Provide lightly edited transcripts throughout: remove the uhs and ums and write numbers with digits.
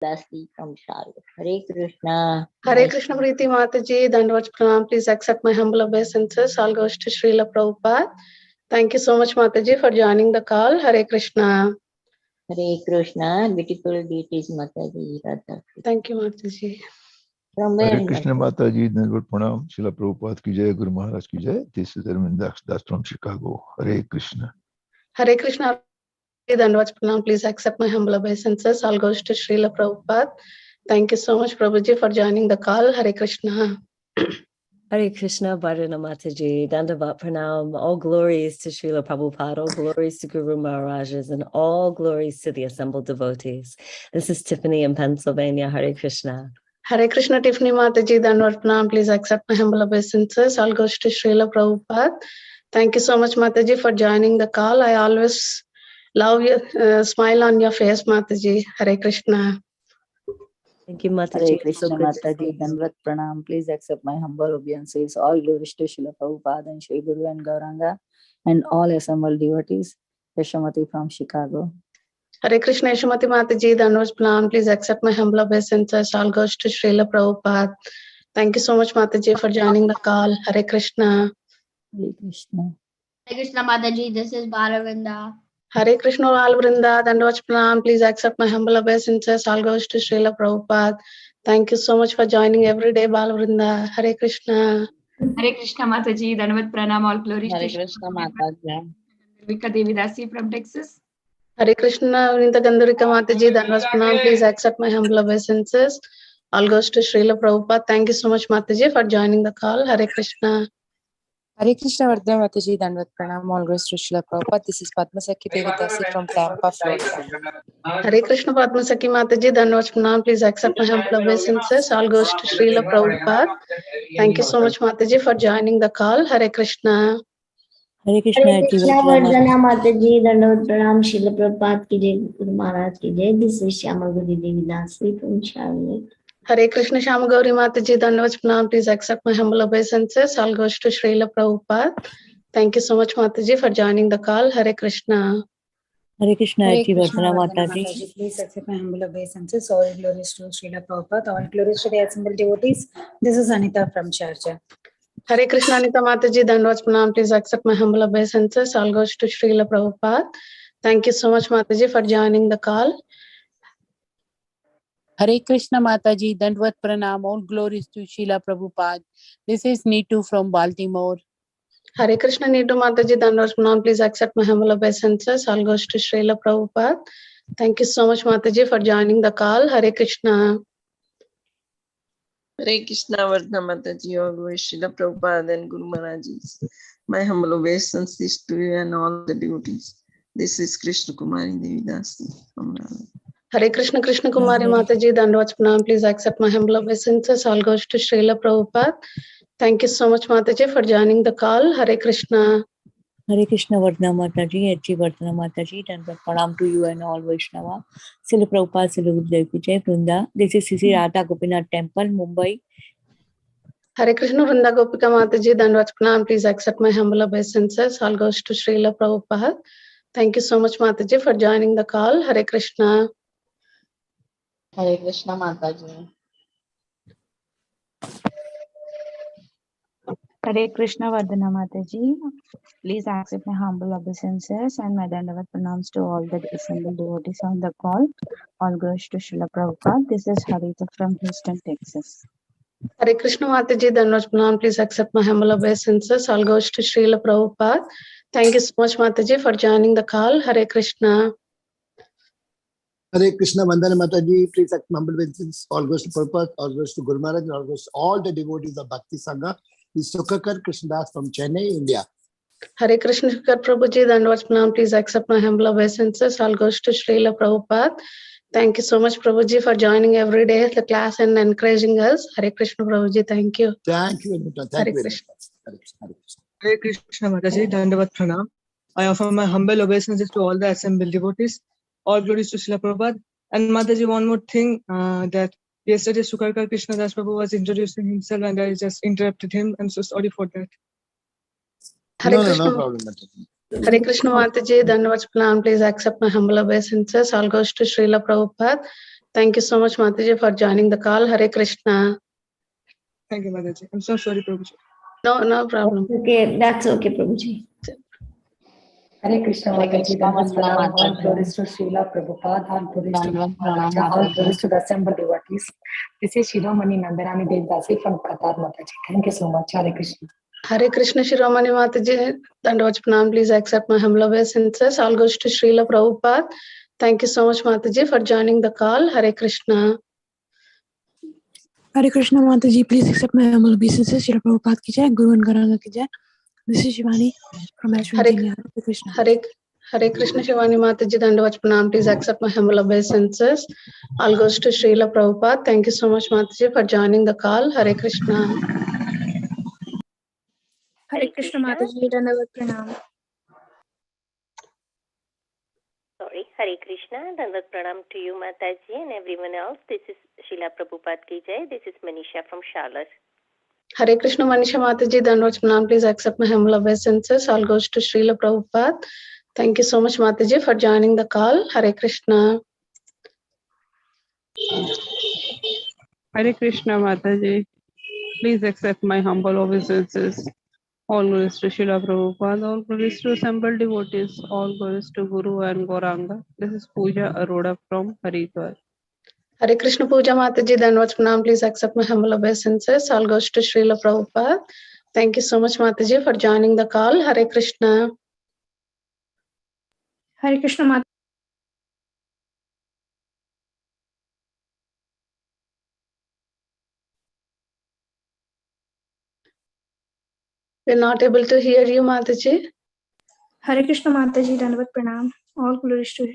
Lastly, from Charlotte. Hare Krishna. Hare Krishna Preeti Mataji, Dandavats Pranam. Please accept my humble obeisances. All goes to Srila Prabhupada. Thank you so much, Mataji, for joining the call. Hare Krishna. Hare Krishna. Beautiful deities, Mataji. Radha. Thank you, Mataji. From where? Hare Krishna Mataji, Dandavad Pranam, Srila Prabhupada ki jai, Guru Maharaj ki jai. This is Arvind Das from Chicago. Hare Krishna. Hare Krishna. Dandavats Pranam. Please accept my humble obeisances. All goes to Srila Prabhupada. Thank you so much, Prabhuji, for joining the call. Hare Krishna. Hare Krishna, Bharana Mataji, Dandavat Pranam, all glories to Srila Prabhupada, all glories to Guru Maharajas, and all glories to the assembled devotees. This is Tiffany in Pennsylvania. Hare Krishna. Hare Krishna, Tiffany Mataji, Dandavad Pranam. Please accept my humble obeisances. All goes to Srila Prabhupada. Thank you so much, Mataji, for joining the call. I always love your smile on your face, Mataji. Hare Krishna. Thank you, Mataji. Hare Krishna So good to Mataji, see you. Dandavad Pranam. Please accept my humble obeisances. All glories to Srila Prabhupada and Shri Guru and Gauranga and all assembled devotees. Yashamati from Chicago. Hare Krishna, Yashamati Mataji, Dandavad Pranam. Please accept my humble obeisances. All goes to Srila Prabhupada. Thank you so much, Mataji, for joining the call. Hare Krishna. Hare Krishna. Hare Krishna Mataji, this is Balavinda. Hare Krishna, Alvrinda, Dandavad Pranam. Please accept my humble obeisances. All goes to Srila Prabhupada. Thank you so much for joining every day, Balvrinda. Hare Krishna. Hare Krishna Mataji, Dandavat Pranam, all glories Hare to Krishna Mataji. Vika Devi Dasi from Texas. Hare Krishna, Vinita Gandharika Mataji, Dandavad Pranam. Please accept my humble obeisances. All goes to Srila Prabhupada. Thank you so much, Mataji, for joining the call. Hare Krishna. Hare Krishna Vardhana Mataji, Dandavad Pranam, all glories to Srila Prabhupada. This is Padmasakhi Devidasi from Tampa, Florida. Hare Krishna, Padmasakhi Mataji, Dandavad Pranam. Please accept my humble obeisances. All goes to Srila Prabhupada. Thank you so much, Mataji, for joining the call. Hare Krishna. Hare Krishna, Hare Krishna Vardhana Mataji, Dandavad Pranam, Srila Prabhupada ki jai, Guru Maharaj ki jai. This is Shyamaguri Devi Dasi from Charlotte. Hare Krishna, Shama Gauri Mataji, Dandavad Pranam. Please accept my humble obeisances. All goes to Srila Prabhupada. Thank you so much, Mataji, for joining the call. Hare Krishna. Hare Krishna, Hare Arti Krishna Vardhana Vardhana Mataji. Mataji, please accept my humble obeisances. All glories to Srila Prabhupada, all glories to the assembled devotees. This is Anita from Georgia. Hare Krishna, Anita Mataji, Dandavad Pranam. Please accept my humble obeisances. All goes to Srila Prabhupada. Thank you so much, Mataji, for joining the call. Hare Krishna Mataji, Dandavad Pranam, all glories to Srila Prabhupada. This is Neetu from Baltimore. Hare Krishna, Neetu Mataji, Dandavad Pranam. Please accept my humble obeisances. All goes to Srila Prabhupada. Thank you so much, Mataji, for joining the call. Hare Krishna. Hare Krishna Vardhana Mataji, all glories to Srila Prabhupada and Guru Maharajas. My humble obeisances to you and all the devotees. This is Krishna Kumari Devi Dasi from Nalanda. Hare Krishna, Krishna Kumari Mataji, Dandavad Pranam. Please accept my humble obeisances. All goes to Srila Prabhupada. Thank you so much, Mataji, for joining the call. Hare Krishna. Hare Krishna Vardhana Mataji, Arti Vardhana Mataji, Dandavad Pranam to you and all Vaishnava. Srila Prabhupada, Srila Gurudev ki jai, Vrunda. This is Sri Radha Gopinath Temple, Mumbai. Hare Krishna, Vrunda Gopika Mataji, Dandavad Pranam. Please accept my humble obeisances. All goes to Srila Prabhupada. Thank you so much, Mataji, for joining the call. Hare Krishna. Hare Krishna Mataji. Hare Krishna Vardhana Mataji. Please accept my humble obeisances and my Dandavat pranams to all the assembled devotees on the call. All goes to Srila Prabhupada. This is Harita from Houston, Texas. Hare Krishna Mataji, Dandavad Pranam. Please accept my humble obeisances. All goes to Srila Prabhupada. Thank you so much, Mataji, for joining the call. Hare Krishna. Hare Krishna Vandana Mataji, please accept humble obeisances. All goes to Prabhupada, all goes to Guru Maharaj, all goes to all the devotees of Bhakti Sangha. This is Sukhakar Krishnadas from Chennai, India. Hare Krishna Prabhuji, Dandavad Pranam. Please accept my humble obeisances. All goes to Srila Prabhupada. Thank you so much, Prabhuji, for joining every day the class and encouraging us. Hare Krishna Prabhuji, thank you. Thank you, Anita. Thank you very much. Hare Krishna. Hare Krishna Mataji, Dandavat Pranam. I offer my humble obeisances to all the assembled devotees. All glories to Srila Prabhupada. And Mataji, one more thing, that yesterday Sukarkar Krishnadas Prabhu was introducing himself and I just interrupted him. I'm so sorry for that. Hare No problem, Mataji. Hare Krishna Mataji, Dandavad Pranam. Please accept my humble obeisances. All goes to Srila Prabhupada. Thank you so much, Mataji, for joining the call. Hare Krishna. Thank you, Mataji. I'm so sorry, Prabhuji. No problem. That's okay, Prabhuji. Hare Krishna Mataji, Dandavat Pranam, all glories to Srila Prabhupada, all glories to Maharaja, all glories to the assembled devotees. This is Shiromani Nandarani Devdasi from Qatar, Mataji. Thank you so much. Hare Krishna. Hare Krishna Shiromani Mataji, Dandavat Pranam. Please accept my humble obeisances. All goes to Srila Prabhupada. Thank you so much, Mataji, for joining the call. Hare Krishna. Hare Krishna Mataji, please accept my humble obeisances. Srila Prabhupada ki jai, Guru and Garanga ki jai. This is Shivani from Ashwin, Kenya. Hare Krishna. Hare Krishna Shivani Mataji, Dandavat Pranam. Please accept my humble obeisances. All goes to Srila Prabhupada. Thank you so much, Mataji, for joining the call. Hare Krishna. Hare Krishna Mataji, Dandavat Pranam. Sorry, Hare Krishna, Dandavat Pranam to you, Mataji, and everyone else. This is Srila Prabhupada ki jai. This is Manisha from Charlotte. Hare Krishna Manisha Mataji, Dandavat Pranam. Please accept my humble obeisances. All goes to Srila Prabhupada. Thank you so much, Mataji, for joining the call. Hare Krishna. Hare Krishna Mataji, please accept my humble obeisances. All glories to Srila Prabhupada, all glories to assembled devotees, all glories to Guru and Gauranga. This is Pooja Arora from Haridwar. Hare Krishna Pooja Mataji, Dandavat Pranam. Please accept my humble obeisances. All goes to Srila Prabhupada. Thank you so much, Mataji, for joining the call. Hare Krishna. Hare Krishna Mataji. We're not able to hear you, Mataji. Hare Krishna Mataji, Dandavat Pranam. All glories to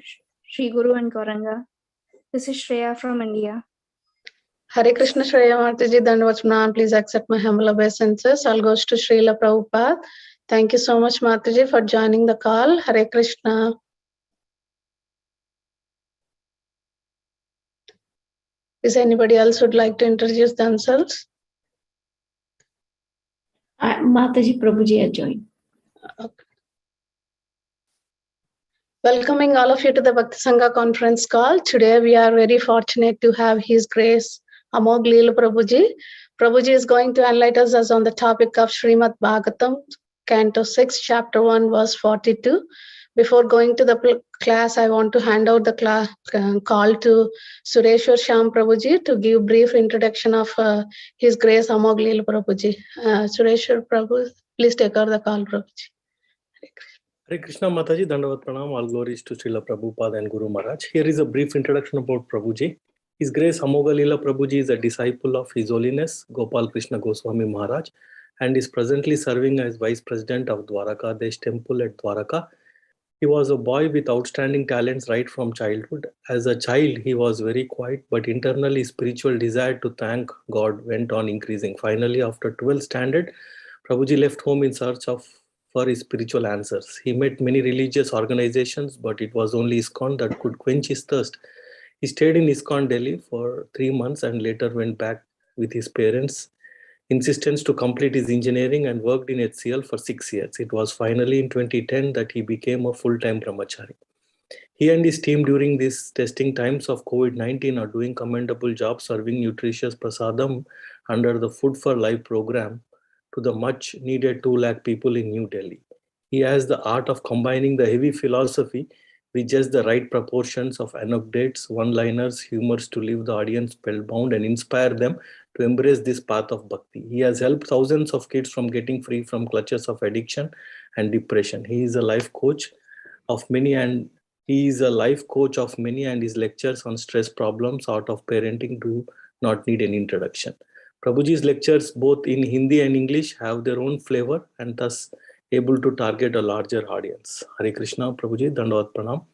Sri Guru and Gauranga. This is Shreya from India. Hare Krishna Shreya Mataji, Dandavat Pranam. Please accept my humble obeisances. All goes to Srila Prabhupada. Thank you so much, Mataji, for joining the call. Hare Krishna. Is anybody else would like to introduce themselves? Mataji Prabhuji has joined. Okay. Welcoming all of you to the Bhakti Sangha conference call. Today we are very fortunate to have His Grace Amogh Lila Prabhuji. Prabhuji is going to enlighten us on the topic of Srimad Bhagavatam, Canto 6, Chapter 1, verse 42. Before going to the class, I want to hand out the call to Sureshwar Shyam Prabhuji to give brief introduction of His Grace Amogh Lila Prabhuji. Sureshwar Prabhu, please take over the call, Prabhuji. Hare Krishna Mataji, Dandavat Pranam, all glories to Srila Prabhupada and Guru Maharaj. Here is a brief introduction about Prabhuji. His Grace Amogh Lila Prabhuji is a disciple of His Holiness Gopal Krishna Goswami Maharaj and is presently serving as Vice President of Dwarakadesh Temple at Dwaraka. He was a boy with outstanding talents right from childhood. As a child, he was very quiet, but internally his spiritual desire to thank God went on increasing. Finally, after 12th standard, Prabhuji left home in search for his spiritual answers. He met many religious organizations, but it was only ISKCON that could quench his thirst. He stayed in ISKCON Delhi for 3 months and later went back with his parents' insistence to complete his engineering and worked in HCL for 6 years. It was finally in 2010 that he became a full-time brahmachari. He and his team during these testing times of COVID-19 are doing commendable job serving nutritious prasadam under the Food for Life program to the much needed 2 lakh people in New Delhi. He has the art of combining the heavy philosophy with just the right proportions of anecdotes, one-liners, humors to leave the audience spellbound and inspire them to embrace this path of bhakti. He has helped thousands of kids from getting free from clutches of addiction and depression. He is a life coach of many and his lectures on stress problems out of parenting do not need an introduction. Prabhuji's lectures, both in Hindi and English, have their own flavor and thus able to target a larger audience. Hare Krishna, Prabhuji, Dandavat Pranam.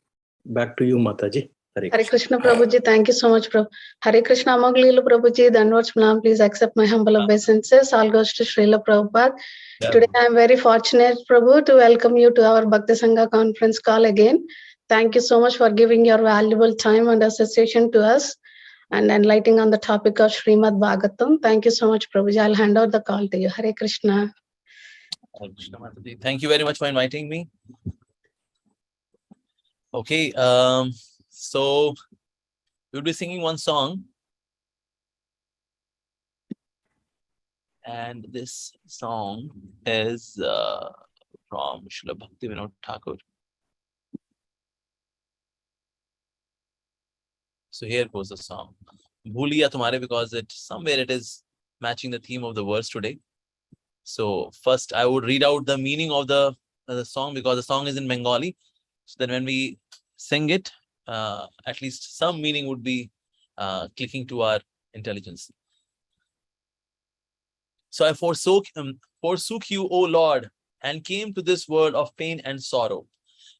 Back to you, Mataji. Hare Krishna Prabhuji, thank you so much, Prabhu. Hare Krishna Amogh Lila Prabhuji, Dandavat Pranam. Please accept my humble obeisances. All goes to Srila Prabhupada. Today I am very fortunate, Prabhu, to welcome you to our Bhakti Sangha conference call again. Thank you so much for giving your valuable time and association to us and enlightening on the topic of Srimad Bhagavatam. Thank you so much, Prabhuji. I'll hand out the call to you. Hare Krishna. Hare Krishna Mataji. Thank you very much for inviting me. Okay, so We'll be singing one song. And this song is from Srila Bhaktivinoda Thakur. So here goes the song. Bhuliya Tumhare, because somewhere it is matching the theme of the verse today. So first I would read out the meaning of the song, because the song is in Bengali. So then when we sing it, at least some meaning would be clicking to our intelligence. So I forsook you, O Lord, and came to this world of pain and sorrow.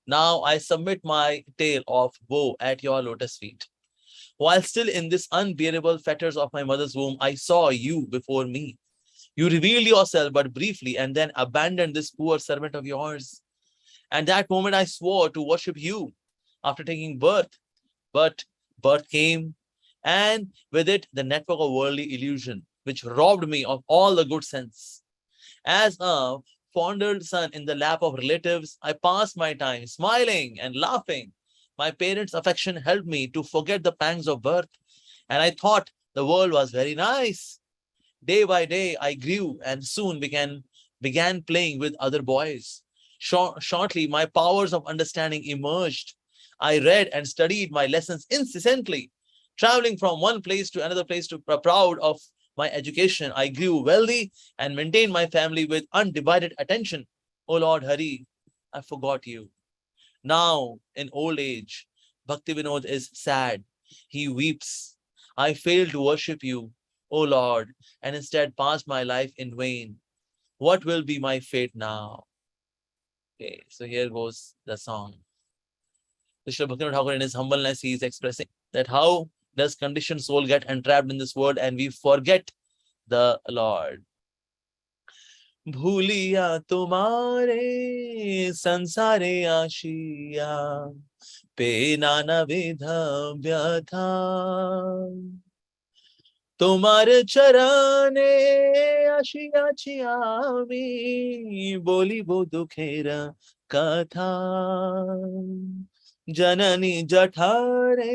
Now I submit my tale of woe at your lotus feet. While still in this unbearable fetters of my mother's womb, I saw you before me. You revealed yourself but briefly, and then abandoned this poor servant of yours. And that moment I swore to worship you after taking birth. But birth came, and with it the network of worldly illusion, which robbed me of all the good sense. As a fondled son in the lap of relatives, I passed my time smiling and laughing. My parents' affection helped me to forget the pangs of birth, and I thought the world was very nice. Day by day, I grew and soon began playing with other boys. Shortly, my powers of understanding emerged. I read and studied my lessons incessantly, traveling from one place to another place to proud of my education. I grew wealthy and maintained my family with undivided attention. O Lord Hari, I forgot you. Now, in old age, Bhaktivinoda is sad. He weeps. I failed to worship you, O Lord, and instead passed my life in vain. What will be my fate now? Okay, so here goes the song. Srila Bhaktivinoda Thakur, in his humbleness, he is expressing that how does conditioned soul get entrapped in this world and we forget the Lord. भूलिया तुम्हारे संसारे आशिया पे नाना विध व्यथा तुम्हारे चरणे आशियाची आमी बोली बो दुखेर कथा जननी जठारे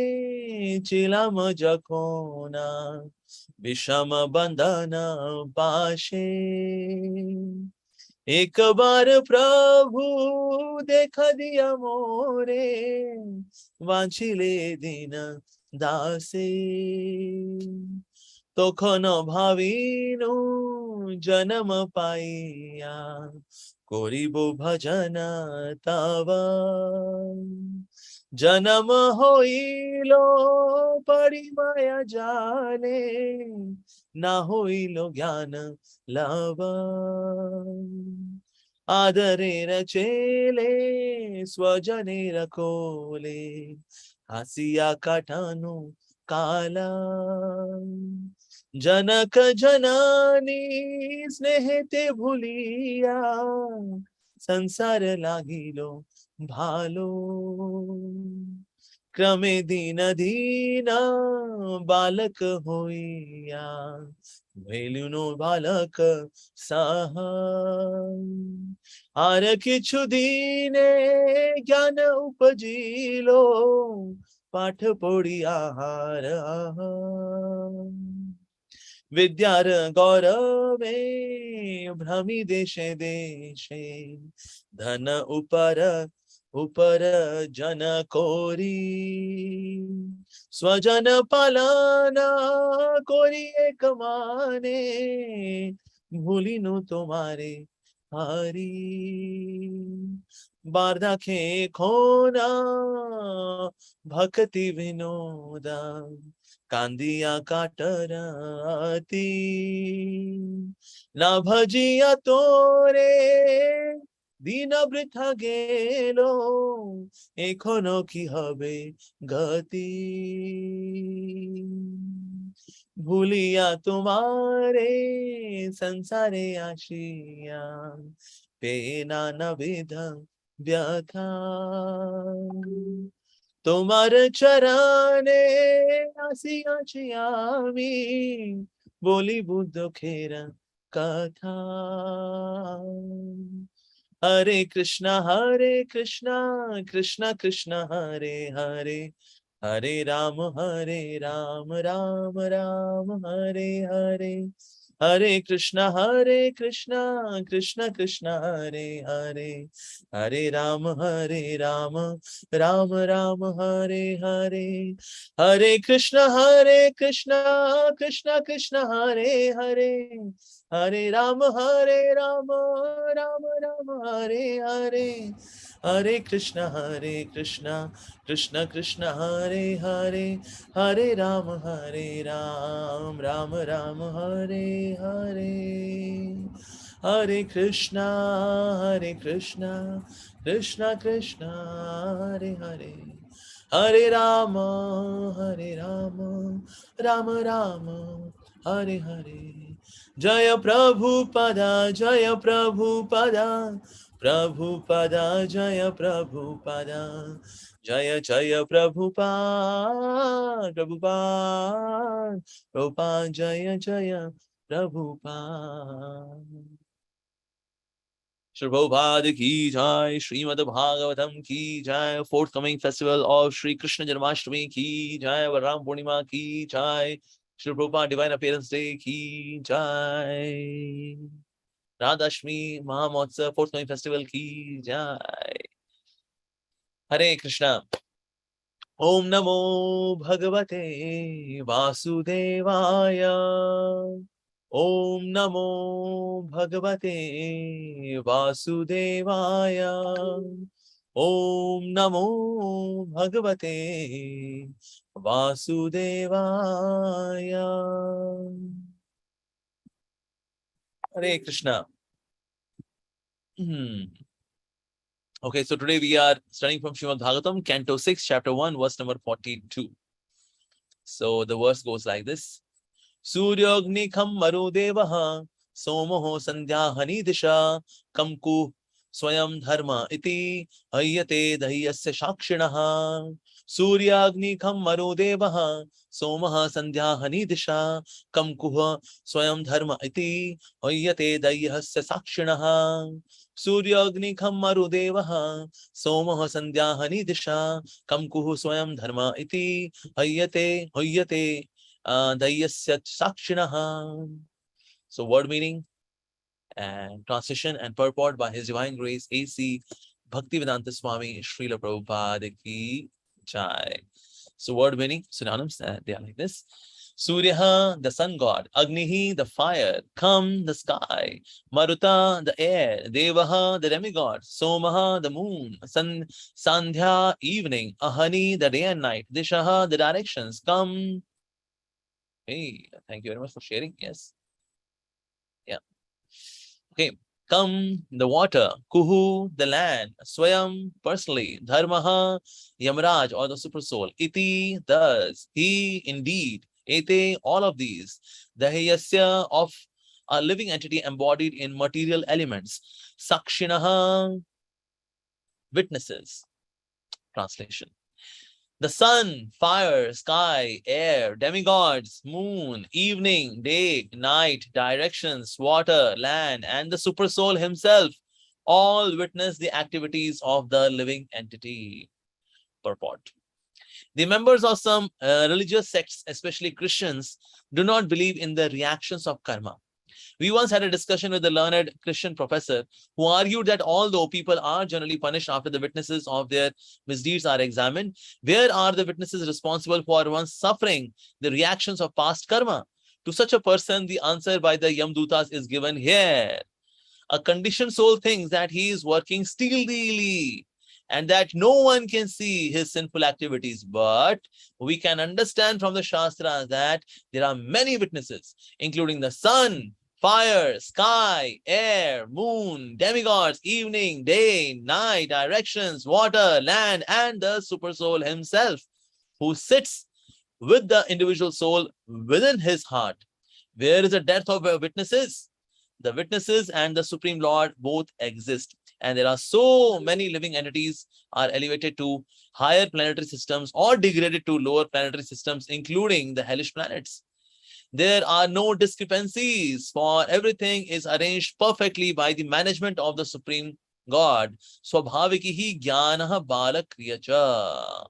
चिलम जकोना विषम बंधन पाशे एक बार प्रभु देखा दिया मोरे वांछिले दिन दासे तोखन भाविनु जन्म पाइया करिबो भजन तव जन्म होइलो परिमाया जाने ना होइलो ज्ञान लव आदरे रचेले स्वजने रकोले हासिया काटानु काला जनक जनानी स्नेहते भूलिया संसार लागिलो भालो क्रमे दीन दीना बालक होइया वेलुनो बालक सहा आर किछु दीने ज्ञान उपजिलो पाठ पढ़ी आहार विद्यार गौरवे भ्रमी देशे देशे धन ऊपर जन कोरी स्वजन पालना कोरी एक माने भूलिनु तुम्हारे हरी बारदाखे खोना भक्ति विनोदा कांदिया काटराती ना भजिया तोरे दीन बृथा गेलो एखोनो की हबे गति भूलिया तुम्हारे संसारे आशिया पे नाना विध व्यथा তোমার চরণে আসিয়াছি আমি বলিব দুঃখের কথা হরে Krishna Krishna Krishna Hare Hare Hare Rama, Rama Rama, Hare Hare. Hare Krishna, Krishna Krishna, Hare Hare. Hare Rama, Rama Rama, Hare Hare. Hare Krishna, Krishna Krishna, Hare Hare. Hare Rama, Rama Rama, Hare Hare. Hare Krishna, Krishna Krishna, Hare Hare. Hare Rama, Rama Rama, Hare Hare. Hare Krishna, Krishna Krishna, Hare Hare. Hare Rama, Rama Rama, Hare Hare. Jaya Prabhupada, Jaya Prabhupada, Prabhupada, Jaya Prabhupada. Jaya Jaya Prabhupada, Prabhupada, Prabhupada, Jaya Jaya Prabhupada. Shri Prabhupada ki jai, Srimad Bhagavatam ki jai, forthcoming festival of Shri Krishna Janmashtami ki jai, Varam Purnima ki jai, Shri Prabhupada Divine Appearance Day ki jai, Radhashmi Mahamotsav forthcoming festival ki jai. Hare Krishna. Om Namo Bhagavate Vasudevaya. Om Namo Bhagavate Vasudevaya. Om Namo Bhagavate Vasudevaya. Hare Krishna. Okay, so today we are studying from Srimad Bhagavatam, Canto 6, Chapter 1, verse number 42. So the verse goes like this. Suryagni kham marudevaha somoho sandhyahani disha kamku swayam dharma iti hayyate dahyasya shakshinaha. Suryagni kham marudevaha somaha sandhyahani disha kamkuha swayam dharma iti hayyate dahyasya shakshinaha. Suryagni kham marudevaha somaha sandhyahani disha kamkuhu swayam dharma iti hayyate dahyasya sakshinaha. So word meaning and translation and purport by His Divine Grace A.C. Bhaktivedanta Swami Srila Prabhupada ki jai. So word meaning, synonyms, they are like this. Suryaha, the sun god. Agnihi, the fire. Kham, the sky. Maruta, the air. Devaha, the demigod. Somaha, the moon. Sandhya, evening. Ahani, the day and night. Dishaha, the directions. Kam. Hey, thank you very much for sharing. Yes. Yeah. Okay. Kam, the water. Kuhu, the land. Swayam, personally. Dharmaha, Yamaraj, or the super soul. Iti, thus. He, indeed. Ete, all of these. Dahyasya, of a living entity embodied in material elements. Sakshinaha, witnesses. Translation. The sun, fire, sky, air, demigods, moon, evening, day, night, directions, water, land, and the super soul himself all witness the activities of the living entity. Purport. The members of some religious sects, especially Christians, do not believe in the reactions of karma. We once had a discussion with a learned Christian professor who argued that although people are generally punished after the witnesses of their misdeeds are examined, where are the witnesses responsible for once suffering the reactions of past karma? To such a person, the answer by the Yamdutas is given here. A conditioned soul thinks that he is working stealthily and that no one can see his sinful activities. But we can understand from the Shastras that there are many witnesses, including the sun, fire, sky, air, moon, demigods, evening, day, night, directions, water, land, and the super soul himself, who sits with the individual soul within his heart. Where is the dearth of witnesses? The witnesses and the Supreme Lord both exist. And there are so many living entities are elevated to higher planetary systems or degraded to lower planetary systems, including the hellish planets. There are no discrepancies, for everything is arranged perfectly by the management of the Supreme God. Swabhavikihi jnanaha balakriyacha.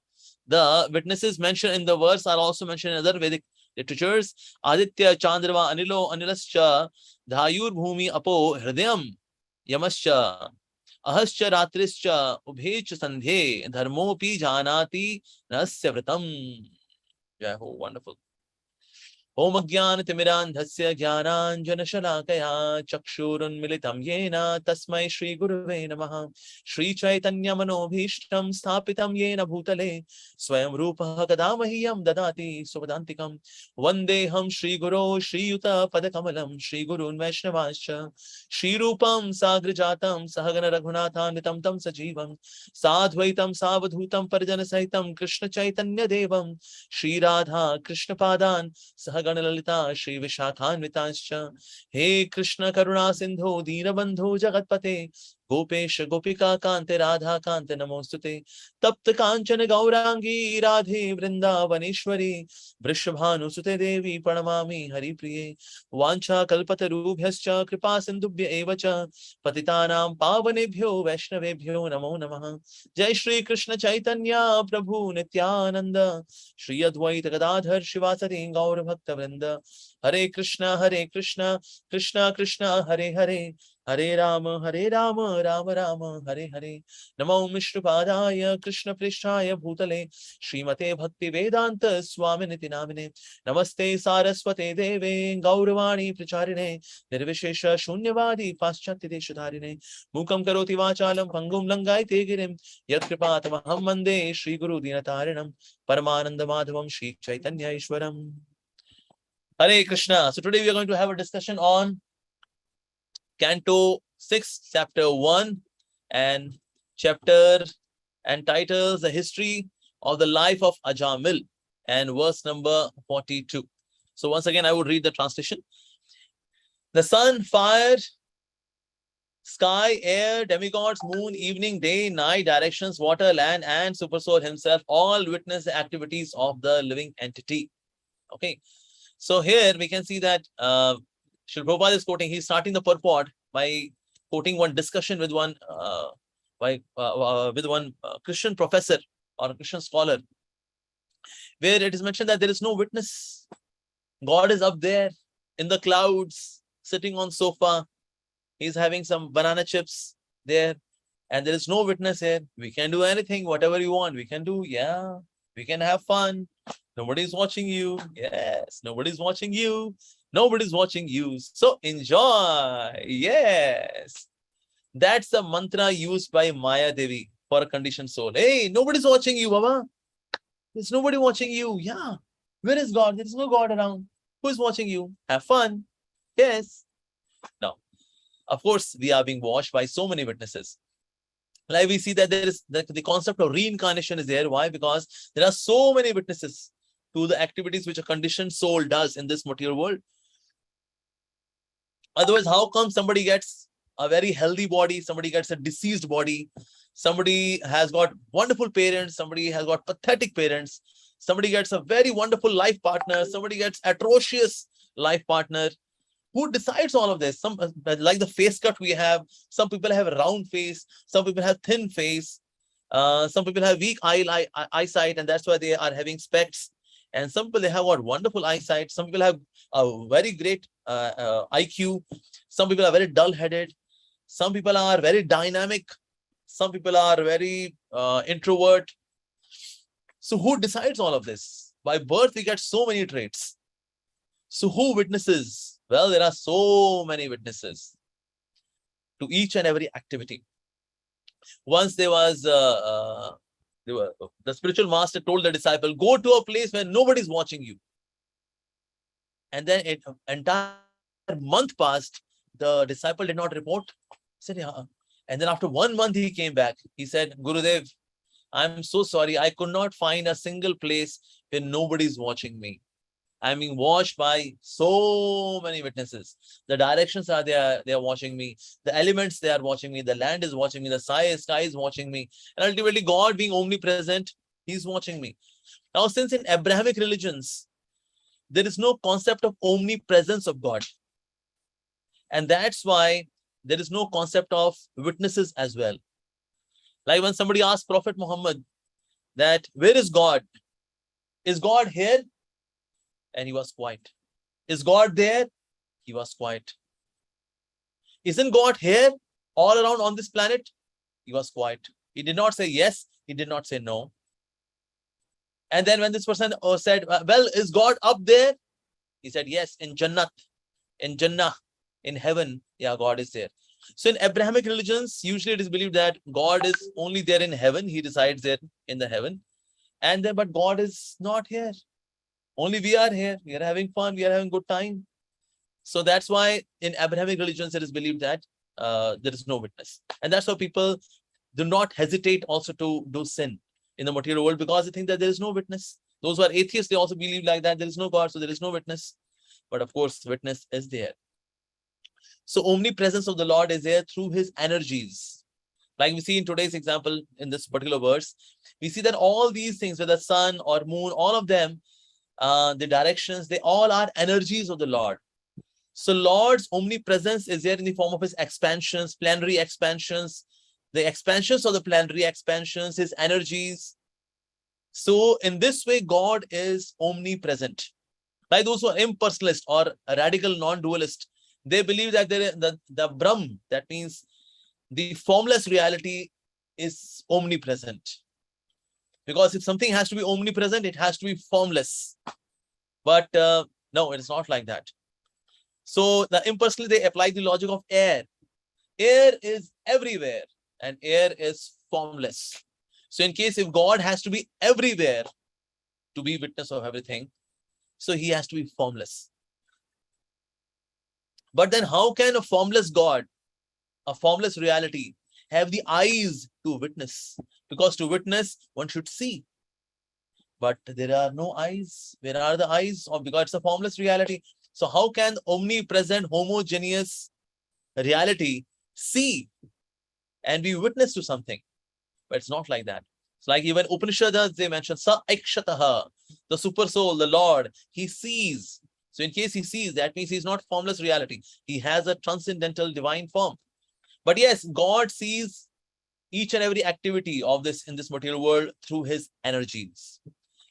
The witnesses mentioned in the verse are also mentioned in other Vedic literatures. Aditya Chandrava Anilo Anilascha Dhayur Bhumi Apo Hridayam Yamascha Ahascha Ratrischa Ubhech Sandhe Dharmopi Janati Nasya Vratam. Yeah, oh, wonderful. Om Ajnanatimirandhasya Jnananjanashalakaya Chakshurunmilitam Yena Tasmai Shri Gurave Namaha Shri Chaitanya Manobhishtam Sthapitam Yena Bhutale Swayam Rupa Kadamahyam Dadati Suvadantikam Vandeham Shri Guru Shri Yuta Padakamalam Shri Gurun Vaishnavascha Shri Rupam Sagrajatam Sahagana Raghunathan Tam Sajivam Sadhvaitam Savadhutam Parjana Sahitam Krishna Chaitanya Devam Shri Radha Krishna Padan Sahaganalita Shri Vishakhanvitascha He Krishna Karuna Sindhu Deenabandhu Jagatpate Gopesh Gopika Kante Radha Kante Namostute Tapta Kanchana Gaurangi Radhe Vrindavaneshwari Vrishabhanu Sute Devi Pranamami Hari Priye Vancha Kalpatarubhyascha Kripa Sindhubhya Evacha Patitanam Pavanebhyo Vaishnavebhyo Namo Namaha Jai Shri Krishna Chaitanya Prabhu Nityananda Shri Advaita Gadadhar Shivasati Gaur Bhakta Vrinda Hare Krishna Krishna Krishna Hare Hare Hare Rama Rama Rama Hare Hare Namo Mishrupadaya Krishna Prishtaya Bhutale Srimate Bhakti Vedanta Swaminiti Namine Namaste Saraswate Deve Gauravani Pracharine Nirvishesha Shunyavadi Paschati Deshadharine Mukam Karoti Vachalam Pangum Langai Tegirim Yat Kripatamaham Mande Shri Guru Dinatarinam Paramananda Madhavam Shri Chaitanya Ishwaram. Hare Krishna. So today we are going to have a discussion on Canto 6, Chapter 1 and chapter and titles The History of the Life of Ajamil and verse number 42. So once again I would read the translation. The sun, fire, sky, air, demigods, moon, evening, day, night, directions, water, land, and Supersoul himself all witness the activities of the living entity. Okay. So here we can see that Srila Prabhupada is quoting, he's starting the purport by quoting one discussion with one Christian professor or a Christian scholar, where it is mentioned that there is no witness. God is up there in the clouds, sitting on sofa. He's having some banana chips there, and there is no witness here. We can do anything, whatever you want, we can do. Yeah, we can have fun. Nobody's watching you. Yes, nobody's watching you. Nobody's watching you. So enjoy. Yes. That's the mantra used by Maya Devi for a conditioned soul. Hey, nobody's watching you, Baba. There's nobody watching you. Yeah. Where is God? There's no God around. Who is watching you? Have fun. Yes. Now, of course, we are being watched by so many witnesses. Like we see that there is the concept of reincarnation is there. Why? Because there are so many witnesses to the activities which a conditioned soul does in this material world. Otherwise, how come somebody gets a very healthy body, somebody gets a diseased body, somebody has got wonderful parents, somebody has got pathetic parents, somebody gets a very wonderful life partner, somebody gets atrocious life partner? Who decides all of this? Some, like the face cut we have, some people have a round face, some people have thin face, some people have weak eyesight, and that's why they are having specs. And some people, they have got wonderful eyesight. Some people have a very great IQ. Some people are very dull-headed. Some people are very dynamic. Some people are very introvert. So who decides all of this? By birth, we get so many traits. So who witnesses? Well, there are so many witnesses to each and every activity. Once there was the spiritual master told the disciple, go to a place where nobody's watching you. And then an entire month passed, the disciple did not report. He said, yeah. And then after 1 month, he came back. He said, Gurudev, I'm so sorry. I could not find a single place where nobody's watching me. I'm being watched by so many witnesses. The directions are there, they are watching me. The elements, they are watching me. The land is watching me. The sky is watching me. And ultimately, God being omnipresent, he's watching me. Now, since in Abrahamic religions, there is no concept of omnipresence of God. And that's why there is no concept of witnesses as well. Like when somebody asked Prophet Muhammad that where is God? Is God here? And he was quiet. Is God there? He was quiet. Isn't God here all around on this planet? He was quiet. He did not say yes. He did not say no. And then when this person said, well, is God up there? He said, yes, in Jannah, in heaven, yeah, God is there. So in Abrahamic religions, usually it is believed that God is only there in heaven. He resides there in the heaven. And then, but God is not here. Only we are here. We are having fun. We are having good time. So that's why in Abrahamic religions, it is believed that there is no witness. And that's why people do not hesitate also to do sin in the material world, because they think that there is no witness. Those who are atheists, they also believe like that. There is no God, so there is no witness. But of course, witness is there. So omnipresence of the Lord is there through his energies. Like we see in today's example, in this particular verse, we see that all these things, whether sun or moon, all of them, the directions, they all are energies of the Lord. So Lord's omnipresence is there in the form of his expansions, planetary expansions, the expansions of the planetary expansions, his energies. So in this way, God is omnipresent. Like those who are impersonalist or a radical non-dualist, they believe that the Brahm, that means the formless reality, is omnipresent. Because if something has to be omnipresent, it has to be formless. But no, it is not like that. So the impersonally, they apply the logic of air. Air is everywhere and air is formless. So in case if God has to be everywhere to be witness of everything, so he has to be formless. But then how can a formless God, a formless reality, have the eyes to witness? Because to witness, one should see. But there are no eyes. Where are the eyes? Because it's a formless reality. So how can omnipresent, homogeneous reality see and be witness to something? But it's not like that. It's like even Upanishads, they mention Sa Aikshataha, the super soul, the Lord, he sees. So in case he sees, that means he's not formless reality. He has a transcendental divine form. But yes, God sees each and every activity of this in this material world through his energies.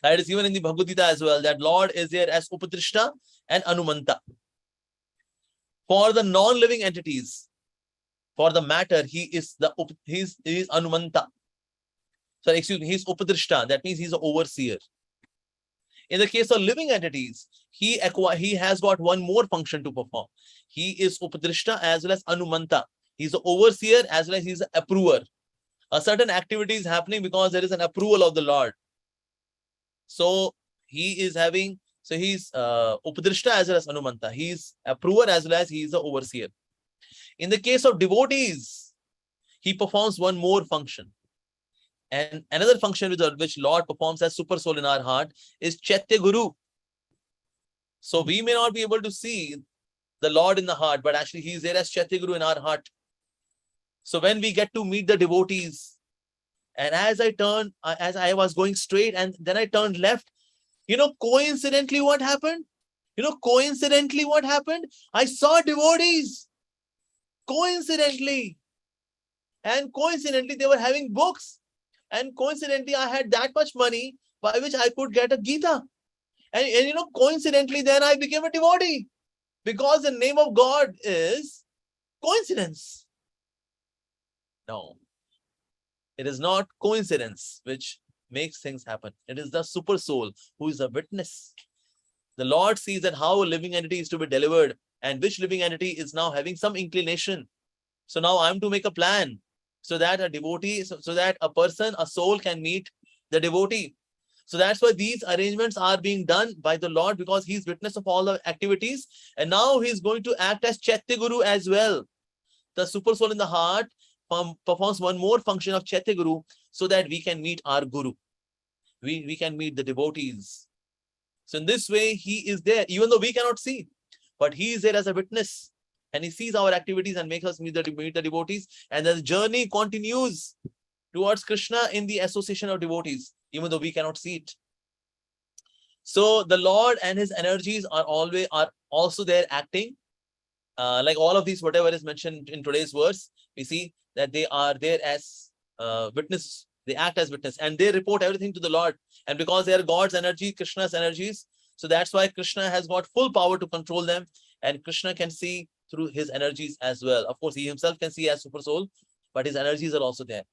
That is even in the Bhagavad Gita as well, that Lord is there as Upadrishta and Anumanta. For the non-living entities, for the matter, he is Anumanta. Sorry, excuse me, he's Upadrishta. That means he's an overseer. In the case of living entities, he has got one more function to perform. He is Upadrishta as well as Anumanta. He's an overseer as well as he's an approver. A certain activity is happening because there is an approval of the Lord. So he is having, so he's Upadrishta as well as Anumanta. He's approver as well as he is an overseer. In the case of devotees, he performs one more function. And another function which Lord performs as super soul in our heart is Chaitya Guru. So we may not be able to see the Lord in the heart, but actually he is there as Chaitya Guru in our heart. So when we get to meet the devotees, and as I was going straight and then I turned left, coincidentally what happened? I saw devotees. Coincidentally. And coincidentally, they were having books. And coincidentally, I had that much money by which I could get a Gita. And coincidentally, then I became a devotee. Because the name of God is coincidence. No. It is not coincidence which makes things happen. It is the super soul who is a witness. The Lord sees that how a living entity is to be delivered and which living entity is now having some inclination. So now I'm to make a plan so that a devotee, so that a person, a soul can meet the devotee. So that's why these arrangements are being done by the Lord, because he's witness of all the activities. And now he's going to act as Chaitya Guru as well. The super soul in the heart performs one more function of Chaitya Guru so that we can meet our Guru. We can meet the devotees. So in this way, he is there, even though we cannot see, but he is there as a witness. And he sees our activities and makes us meet the devotees. And the journey continues towards Krishna in the association of devotees, even though we cannot see it. So the Lord and his energies are also there acting. Like all of these, whatever is mentioned in today's verse, we see that they are there as witness They act as witness and they report everything to the Lord. And because they are God's energy, Krishna's energies, so that's why Krishna has got full power to control them, and Krishna can see through his energies as well. Of course, he himself can see as super soul, but his energies are also there.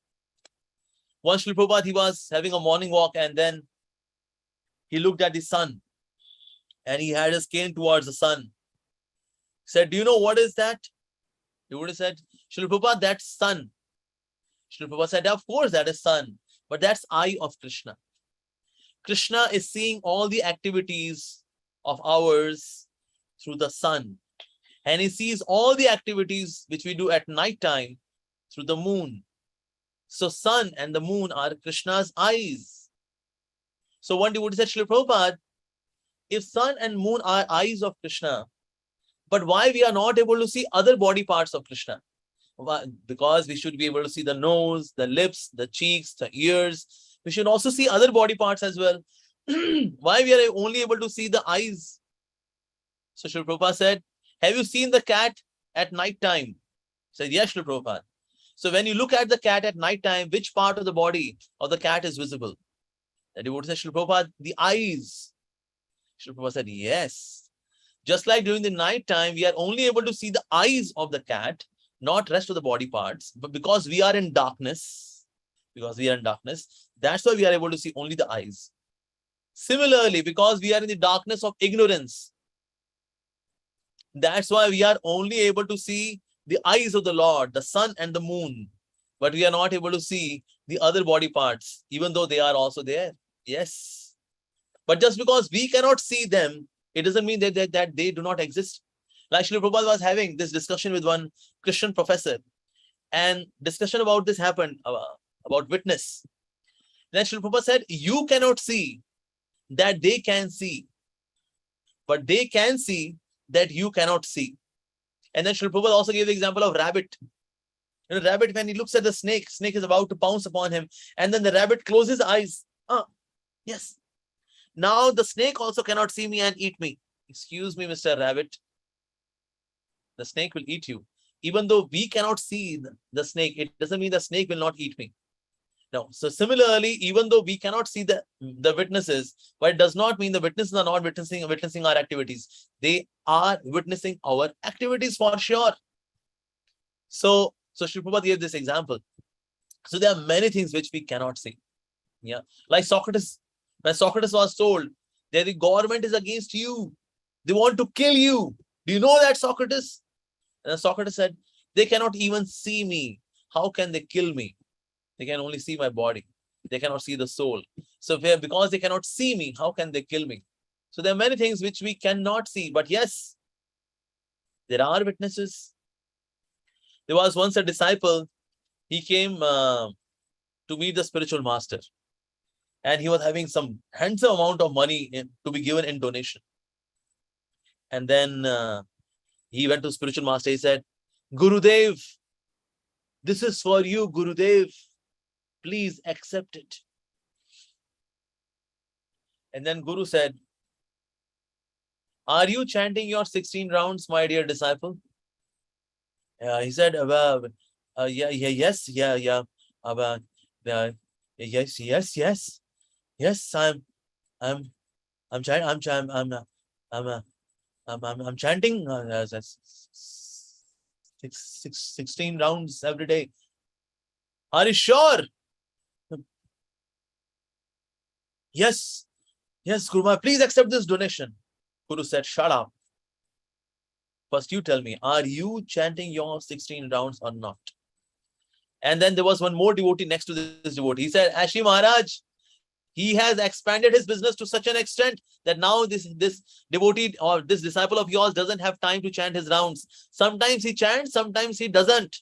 Once Srila Prabhupada, he was having a morning walk, and then he looked at the sun and he had his cane towards the sun. He said, do you know what is that? He would have said, Srila Prabhupada, that's sun. Srila Prabhupada said, of course that is sun, but that's eye of Krishna. Krishna is seeing all the activities of ours through the sun. And he sees all the activities which we do at night time through the moon. So sun and the moon are Krishna's eyes. So one devotee said, Srila Prabhupada, if sun and moon are eyes of Krishna, but why we are not able to see other body parts of Krishna? Because we should be able to see the nose, the lips, the cheeks, the ears. We should also see other body parts as well. Why we are only able to see the eyes? So Srila Prabhupada said, have you seen the cat at night time? He said, yes, Srila Prabhupada. So when you look at the cat at night time, which part of the body of the cat is visible? The devotee said, Srila Prabhupada, the eyes. Srila Prabhupada said, yes. Just like during the night time, we are only able to see the eyes of the cat, not rest of the body parts. But because we are in darkness, that's why we are able to see only the eyes. Similarly, because we are in the darkness of ignorance, that's why we are only able to see the eyes of the Lord, the sun and the moon. But we are not able to see the other body parts, even though they are also there. Yes. But just because we cannot see them, it doesn't mean that they do not exist. Like Srila Prabhupada was having this discussion with one Christian professor, and discussion about this happened, about witness. Then Srila Prabhupada said, you cannot see that they can see, but they can see that you cannot see. And then Srila Prabhupada also gave the example of rabbit. You know, rabbit, when he looks at the snake, snake is about to pounce upon him, and then the rabbit closes his eyes. Yes. Now the snake also cannot see me and eat me. Excuse me, Mr. Rabbit. The snake will eat you. Even though we cannot see the snake, it doesn't mean the snake will not eat me. No. So similarly, even though we cannot see the witnesses, but it does not mean the witnesses are not witnessing our activities. They are witnessing our activities for sure. So Srila Prabhupada gave this example. So there are many things which we cannot see. Yeah. Like Socrates. When Socrates was told that the government is against you, they want to kill you. Do you know that, Socrates? And Socrates said, they cannot even see me. How can they kill me? They can only see my body. They cannot see the soul. So because they cannot see me, how can they kill me? So there are many things which we cannot see. But yes, there are witnesses. There was once a disciple. He came to meet the spiritual master. And he was having some handsome amount of money to be given in donation. And then he went to spiritual master. He said, Gurudev, this is for you, Gurudev. Please accept it. And then Guru said, are you chanting your 16 rounds, my dear disciple? He said, yes. Yes, I'm chanting 16 rounds every day. Are you sure? Yes, Guru, please accept this donation. Guru said, shut up. First you tell me, are you chanting your 16 rounds or not? And then there was one more devotee next to this devotee. He said, Ashi Maharaj, he has expanded his business to such an extent that now this devotee or this disciple of yours doesn't have time to chant his rounds. Sometimes he chants, sometimes he doesn't.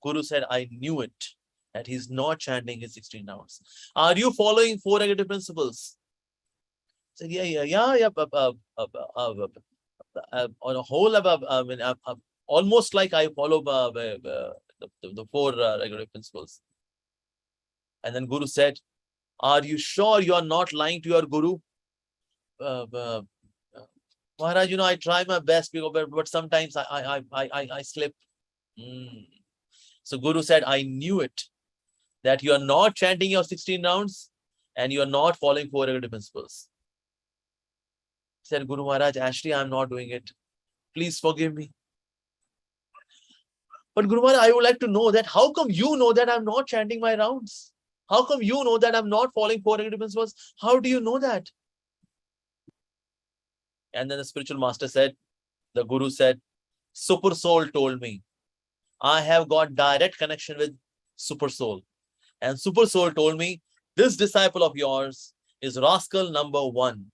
Guru said, I knew it, that he's not chanting his 16 rounds. Are you following 4 negative principles? I said, yeah. On a whole, almost like I follow the 4 regular principles. And then Guru said, are you sure you are not lying to your Guru? Maharaj, I try my best, but sometimes I slip. So Guru said, I knew it. that you are not chanting your 16 rounds and you are not following 4 regulative principles. He said, Guru Maharaj, actually, I'm not doing it. Please forgive me. But Guru Maharaj, I would like to know that how come you know that I'm not chanting my rounds? How come you know that I'm not following 4 regulative principles? How do you know that? And then the spiritual master said, the Guru said, Super Soul told me. I have got direct connection with Super Soul. And Super Soul told me, this disciple of yours is rascal number 1.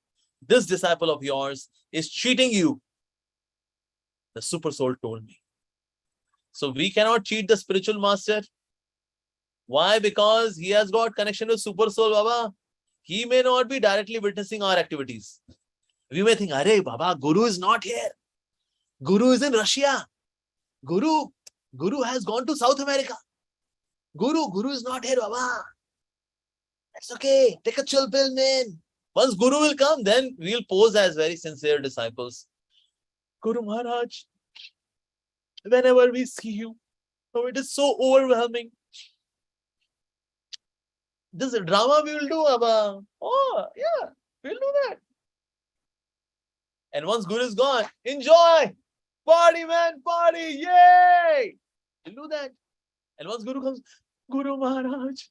This disciple of yours is cheating you. The Super Soul told me. So we cannot cheat the spiritual master. Why? Because he has got connection with Super Soul, Baba. He may not be directly witnessing our activities. We may think, Arey, Baba, Guru is not here. Guru is in Russia. Guru has gone to South America. Guru is not here, Baba. That's okay. Take a chill pill, man. Once Guru will come, then we'll pose as very sincere disciples. Guru Maharaj, whenever we see you, oh, it is so overwhelming. This drama we will do, Abba. Oh, yeah, we'll do that. And once Guru is gone, enjoy. Party, man, party. Yay! We'll do that. And once Guru comes, Guru Maharaj,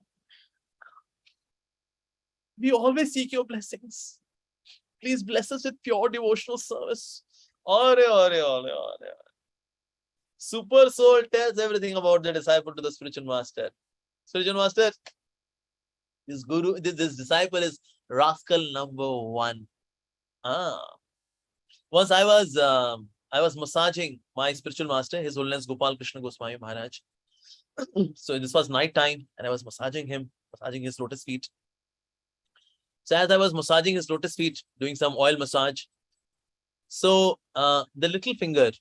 we always seek your blessings. Please bless us with pure devotional service. Super Soul tells everything about the disciple to the spiritual master. Spiritual master, this Guru, this disciple is rascal number 1. Once I was massaging my spiritual master, His Holiness Gopal Krishna Goswami Maharaj. So this was night time, and I was massaging his lotus feet. So as I was massaging his lotus feet, doing some oil massage, so the little finger,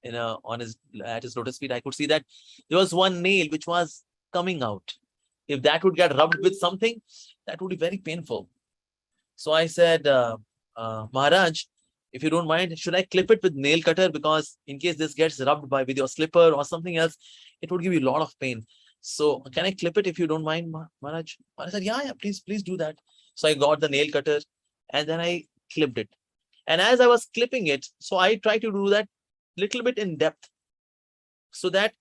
at his lotus feet, I could see that there was one nail which was coming out. If that would get rubbed with something, that would be very painful. So I said, Maharaj, if you don't mind, should I clip it with nail cutter? Because in case this gets rubbed with your slipper or something else, it would give you a lot of pain. So can I clip it if you don't mind, Maharaj? Maharaj said, yeah, please do that. So I got the nail cutter and then I clipped it. And as I was clipping it, so I tried to do that little bit in depth so that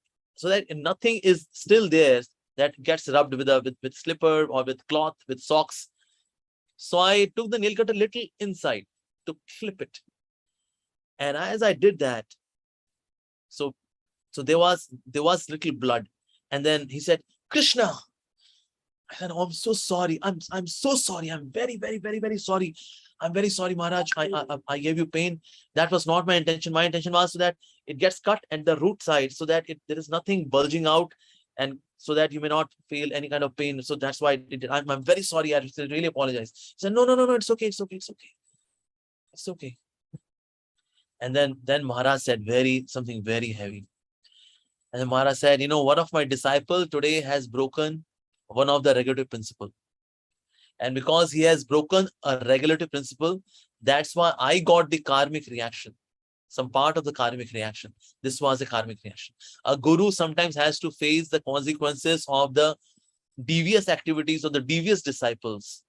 nothing is still there that gets rubbed with slipper or with cloth, with socks. So I took the nail cutter little inside to clip it. And as I did that, so there was little blood. And then he said, Krishna. I said, oh, I'm so sorry. I'm so sorry. I'm very, very, very, very sorry. I'm very sorry, Maharaj. I gave you pain. That was not my intention. My intention was so that it gets cut at the root side so that there is nothing bulging out and so that you may not feel any kind of pain. So that's why I did it. I'm very sorry. I really apologize. He said, no, it's okay. It's okay. It's okay. And then Maharaj said something very heavy. And then Maharaj said, one of my disciples today has broken one of the regulative principle. And because he has broken a regulative principle, that's why I got the karmic reaction. Some part of the karmic reaction. This was a karmic reaction. A guru sometimes has to face the consequences of the devious activities of the devious disciples.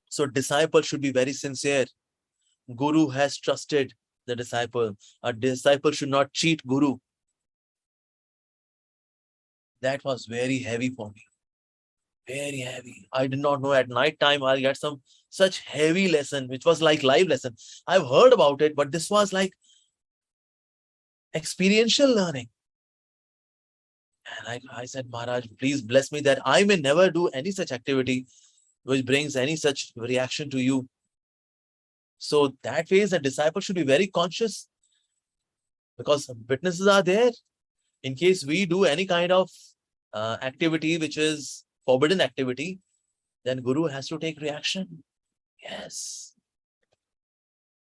So disciple should be very sincere. Guru has trusted the disciple. A disciple should not cheat Guru. That was very heavy for me. Very heavy. I did not know at night time I'll get such heavy lesson, which was like live lesson. I've heard about it, but this was like experiential learning. And I said, Maharaj, please bless me that I may never do any such activity which brings any such reaction to you. So that way, a disciple should be very conscious because witnesses are there. In case we do any kind of activity which is forbidden activity, then Guru has to take reaction. Yes.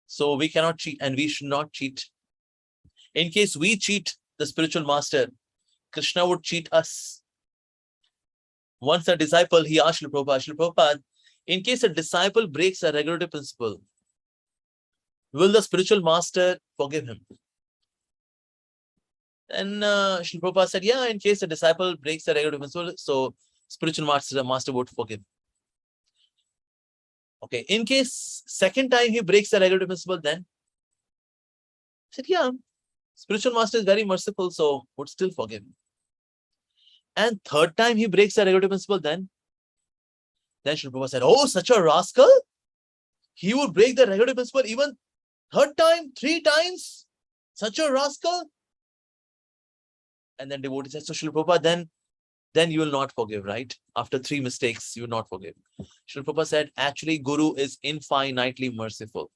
So we cannot cheat and we should not cheat. In case we cheat the spiritual master, Krishna would cheat us. Once a disciple, he asked Srila Prabhupada, in case a disciple breaks a regulative principle, will the spiritual master forgive him? And Srila Prabhupada said, yeah, in case a disciple breaks the regulative principle, so spiritual master would forgive. Okay, in case second time he breaks the regulative principle, then he said, yeah, spiritual master is very merciful, so would still forgive. And third time he breaks the regulative principle, then Srila Prabhupada said, oh, such a rascal, he would break the regulative principle even third time, 3 times, such a rascal. And then devotee said, so Srila Prabhupada, then you will not forgive, right? After 3 mistakes, you will not forgive. Srila Prabhupada said, actually, Guru is infinitely merciful,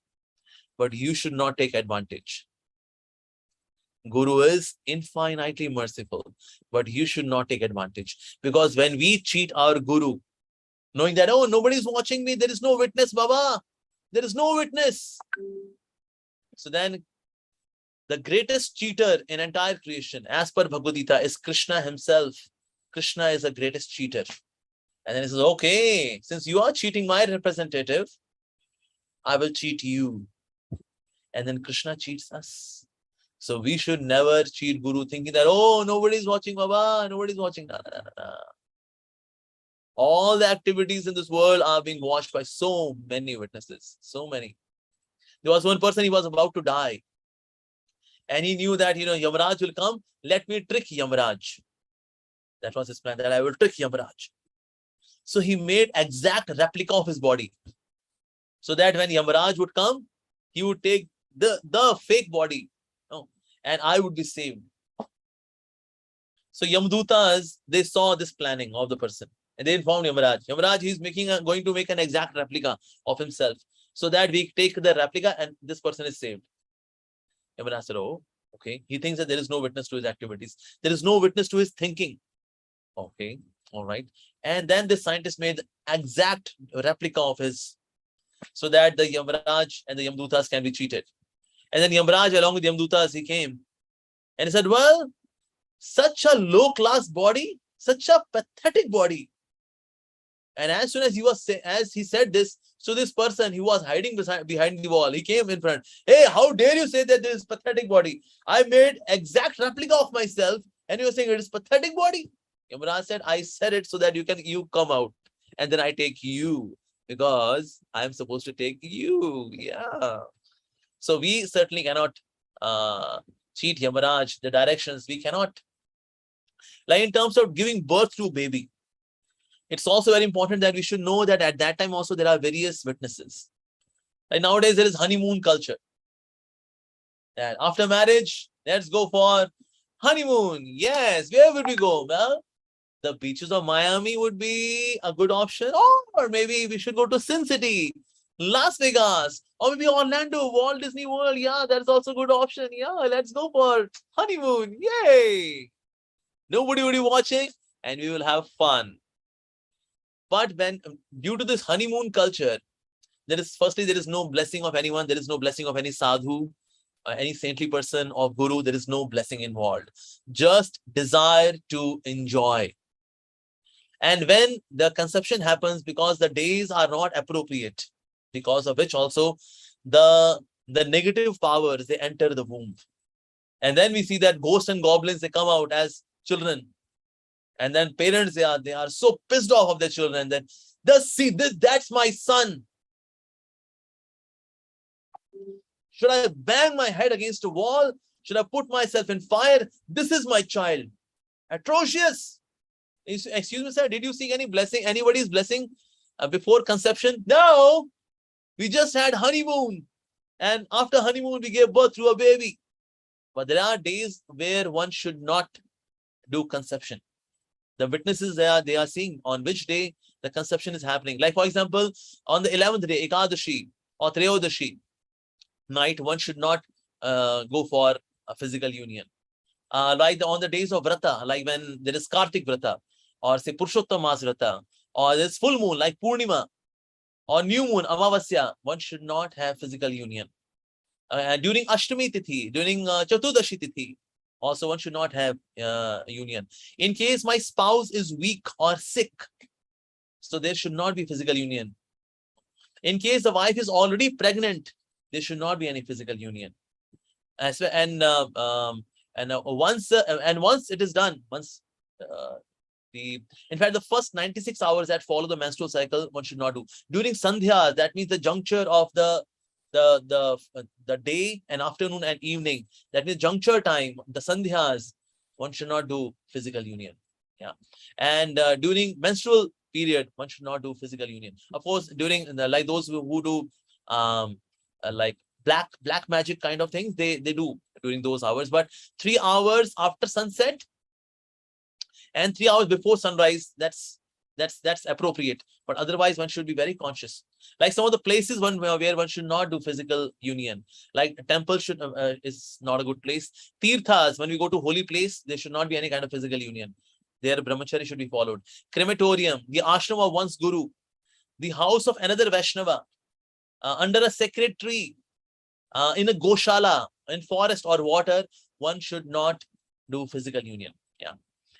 but you should not take advantage. Guru is infinitely merciful, but you should not take advantage. Because when we cheat our Guru, knowing that, oh, nobody's watching me, there is no witness, Baba, there is no witness. So then, the greatest cheater in entire creation, as per Bhagavad Gita, is Krishna himself. Krishna is the greatest cheater. And then he says, okay, since you are cheating my representative, I will cheat you. And then Krishna cheats us. So we should never cheat Guru thinking that, oh, nobody's watching, Baba, nobody's watching. No. All the activities in this world are being watched by so many witnesses. So many. There was one person, he was about to die. And he knew that, Yamaraj will come. Let me trick Yamaraj. That was his plan, that I will trick Yamaraj. So he made exact replica of his body. So that when Yamaraj would come, he would take the fake body. And I would be saved. So Yamdutas, they saw this planning of the person. And they informed Yamaraj. Yamaraj, he's going to make an exact replica of himself. So that we take the replica and this person is saved. Yamaraj said, oh, okay. He thinks that there is no witness to his activities. There is no witness to his thinking. Okay, all right. And then the scientist made the exact replica of his, so that the Yamaraj and the Yamdutas can be cheated. And then Yamaraj, along with Yamdutas, he came and he said, well, such a low-class body, such a pathetic body. And as soon as he said this, so this person, he was hiding behind the wall. He came in front. Hey, how dare you say that this is pathetic body? I made exact replica of myself, and you are saying it is pathetic body. Yamaraj said, I said it so that you come out, and then I take you, because I am supposed to take you. Yeah. So we certainly cannot cheat Yamaraj, the directions. We cannot. Like in terms of giving birth to a baby, it's also very important that we should know that at that time also there are various witnesses. Like nowadays there is honeymoon culture. And after marriage, let's go for honeymoon. Yes, where would we go? Well, the beaches of Miami would be a good option. Or maybe we should go to Sin City, Las Vegas, or maybe Orlando, Walt Disney World. Yeah, that's also a good option. Yeah, let's go for honeymoon. Yay! Nobody will be watching and we will have fun. But when, due to this honeymoon culture, there is no blessing of anyone. There is no blessing of any sadhu, any saintly person or guru. There is no blessing involved. Just desire to enjoy. And when the conception happens, because the days are not appropriate, because of which also the negative powers, they enter the womb. And then we see that ghosts and goblins, they come out as children. And then parents, they are so pissed off of their children that, that's my son. Should I bang my head against a wall? Should I put myself in fire? This is my child. Atrocious. Excuse me, sir, did you seek any blessing, anybody's blessing before conception? No. We just had honeymoon. And after honeymoon, we gave birth to a baby. But there are days where one should not do conception. The witnesses they are seeing on which day the conception is happening. Like, for example, on the 11th day, Ekadashi or Treyodashi night, one should not go for a physical union. Like on the days of Vrata, like when there is Kartik Vrata, or say Purushottam Mas Vrata, or there's full moon like Purnima, or new moon, Amavasya, one should not have physical union. During Ashtami Tithi, during Chatudashi Tithi, also one should not have union. In case my spouse is weak or sick, so there should not be physical union. In case the wife is already pregnant, there should not be any physical union. And And once it is done, in fact, the first 96 hours that follow the menstrual cycle, one should not do. During Sandhya, that means the juncture of the day and afternoon and evening, that means juncture time, the Sandhyas, one should not do physical union. Yeah. And during menstrual period, one should not do physical union. Of course, during like those who do like black magic kind of things, they do during those hours. But 3 hours after sunset and 3 hours before sunrise, that's appropriate. But otherwise, one should be very conscious. Like some of the places where one should not do physical union, like a temple is not a good place. Tirthas, when we go to holy place, there should not be any kind of physical union. Their brahmacharya should be followed. Crematorium, the ashram of one's guru, the house of another Vaishnava, under a sacred tree, in a goshala, in forest or water, one should not do physical union. Yeah.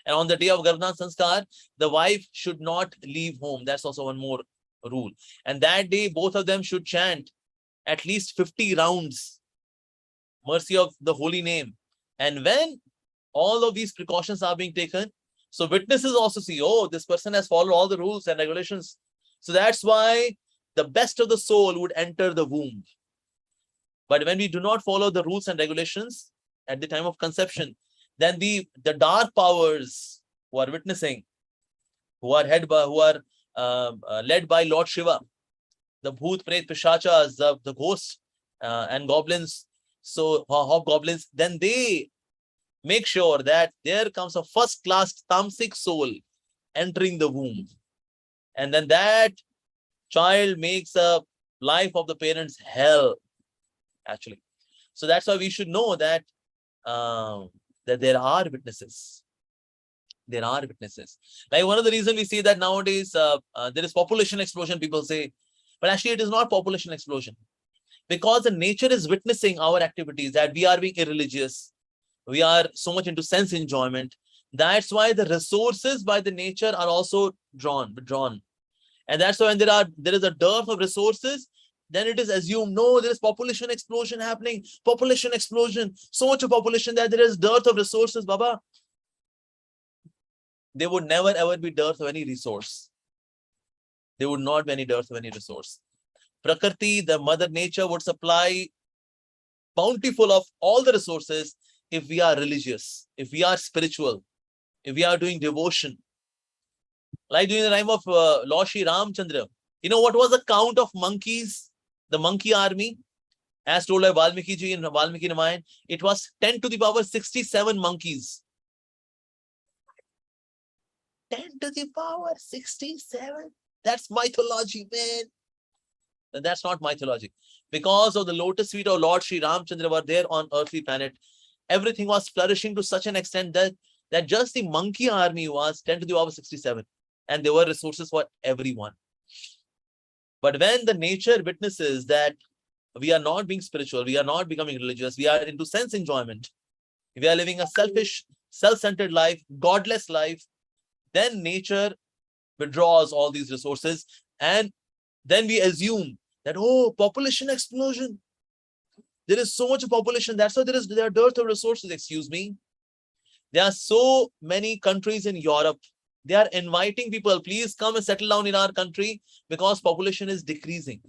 And on the day of Garbhadan Sanskar, the wife should not leave home. That's also one more rule. And that day, both of them should chant at least 50 rounds, mercy of the holy name. And when all of these precautions are being taken, so witnesses also see, oh, this person has followed all the rules and regulations. So that's why the best of the soul would enter the womb. But when we do not follow the rules and regulations at the time of conception, then the dark powers who are witnessing, who are led by Lord Shiva, the Bhoot, Pret, Pishachas, the ghosts and goblins, so hobgoblins, then they make sure that there comes a first-class tamasic soul entering the womb. And then that child makes a life of the parents hell, actually. So that's why we should know that that there are witnesses. There are witnesses. Like one of the reasons we see that nowadays there is population explosion, people say, but actually it is not population explosion. Because the nature is witnessing our activities, that we are being irreligious. We are so much into sense enjoyment. That's why the resources by the nature are also withdrawn. And that's why when there is a dearth of resources, then it is assumed, no, there is population explosion happening, population explosion, so much of population that there is dearth of resources, Baba. There would never ever be dearth of any resource. There would not be any dearth of any resource. Prakriti, the mother nature, would supply bountiful of all the resources if we are religious, if we are spiritual, if we are doing devotion. Like during the time of Lord Sri Ramchandra, you know what was the count of monkeys? The monkey army, as told by Valmiki ji in Valmiki Ramayan, it was 10 to the power 67 monkeys. 10 to the power 67? That's mythology, man. And that's not mythology. Because of the lotus feet of Lord Sri Ramchandra were there on earthly planet, everything was flourishing to such an extent that just the monkey army was 10 to the power 67. And there were resources for everyone. But when the nature witnesses that we are not being spiritual, we are not becoming religious, we are into sense enjoyment, we are living a selfish, self-centered life, godless life, then nature withdraws all these resources. And then we assume that, oh, population explosion. There is so much population. That's why there are dearth of resources. Excuse me. There are so many countries in Europe. They are inviting people, please come and settle down in our country because population is decreasing.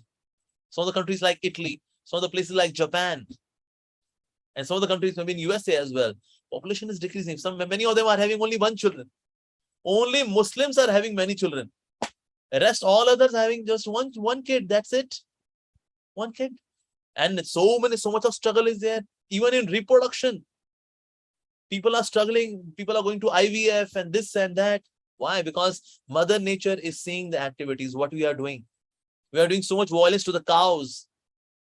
Some of the countries like Italy, some of the places like Japan, and some of the countries maybe in USA as well, population is decreasing. Many of them are having only one children. Only Muslims are having many children. The rest, all others are having just one kid. That's it. One kid. And so much of struggle is there. Even in reproduction, people are struggling. People are going to IVF and this and that. Why? Because Mother Nature is seeing the activities, what we are doing. We are doing so much violence to the cows.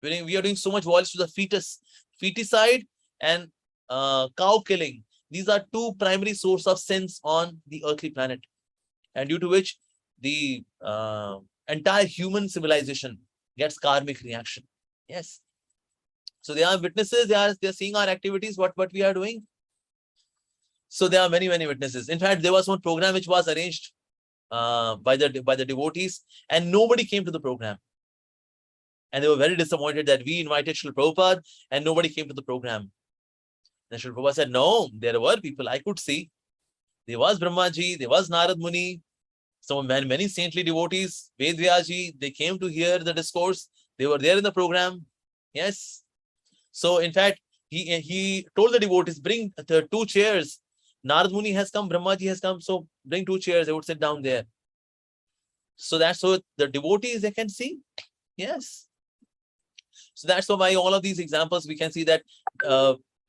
We are doing so much violence to the feticide and cow killing. These are two primary sources of sins on the earthly planet, and due to which the entire human civilization gets karmic reaction. Yes. So they are witnesses. They are seeing our activities, what we are doing. So there are many witnesses. In fact, there was one program which was arranged by the devotees, and nobody came to the program. And they were very disappointed that we invited Srila Prabhupada and nobody came to the program. And Srila Prabhupada said, no, there were people I could see. There was Brahmaji, there was Narad Muni, many saintly devotees, Ved Vyaji, they came to hear the discourse. They were there in the program. Yes. So in fact, he told the devotees, bring the 2 chairs. Narad Muni has come, Brahmaji has come, so bring 2 chairs. They would sit down there. So that's so the devotees, they can see. Yes. So that's why all of these examples, we can see that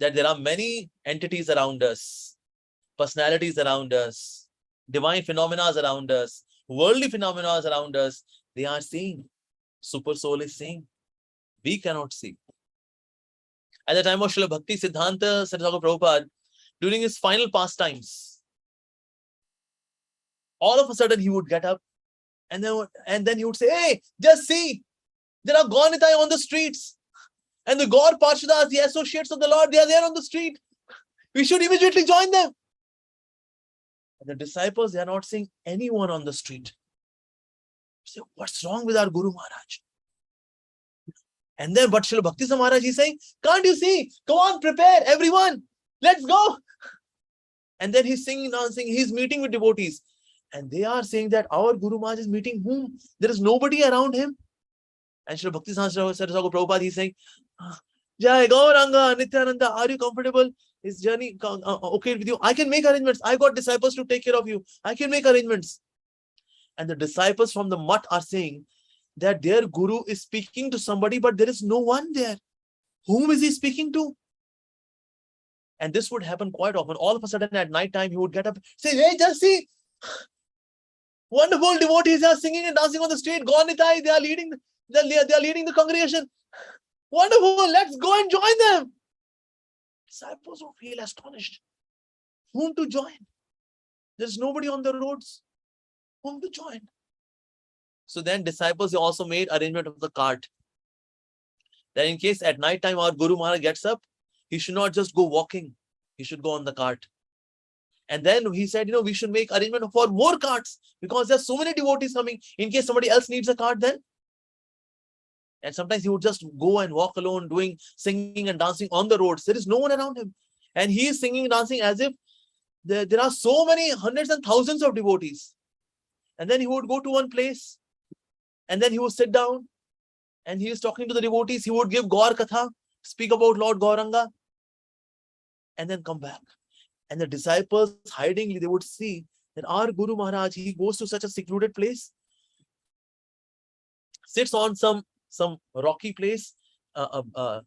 that there are many entities around us, personalities around us, divine phenomena around us, worldly phenomena around us. They are seeing. Super soul is seeing. We cannot see. At the time of Srila Bhakti Siddhanta Saraswati Prabhupada, during his final pastimes, all of a sudden he would get up and then he would say, hey, just see, there are Gaunitai on the streets. And the Gaur Parshadas, the associates of the Lord, they are there on the street. We should immediately join them. And the disciples, they are not seeing anyone on the street. Say, what's wrong with our Guru Maharaj? And then, but Srila Bhakti Maharaj is saying, can't you see? Come on, prepare, everyone. Let's go. And then he's singing, dancing, he's meeting with devotees. And they are saying that our Guru Maharaj is meeting whom? There is nobody around him. And Srila Bhakti Saraswati Prabhupada, he's saying, Jai Gauranga, Nityananda, are you comfortable? Is journey okay with you? I can make arrangements. I got disciples to take care of you. I can make arrangements. And the disciples from the mutt are saying that their guru is speaking to somebody, but there is no one there. Whom is he speaking to? And this would happen quite often. All of a sudden at night time, he would get up, say, hey, just see, wonderful devotees are singing and dancing on the street. Gaunitai, they are leading the congregation. Wonderful, let's go and join them. Disciples will feel astonished. Whom to join? There's nobody on the roads. Whom to join? So then disciples also made arrangement of the cart. That in case at night time our Guru Maharaj gets up, he should not just go walking. He should go on the cart. And then he said, we should make arrangement for more carts because there's so many devotees coming. In case somebody else needs a cart then. And sometimes he would just go and walk alone, singing and dancing on the roads. There is no one around him. And he is singing and dancing as if there are so many hundreds and thousands of devotees. And then he would go to one place and then he would sit down and he is talking to the devotees. He would give Gaur Katha, speak about Lord Gauranga, and then come back. And the disciples hidingly, they would see that our Guru Maharaj, he goes to such a secluded place, sits on some rocky place, a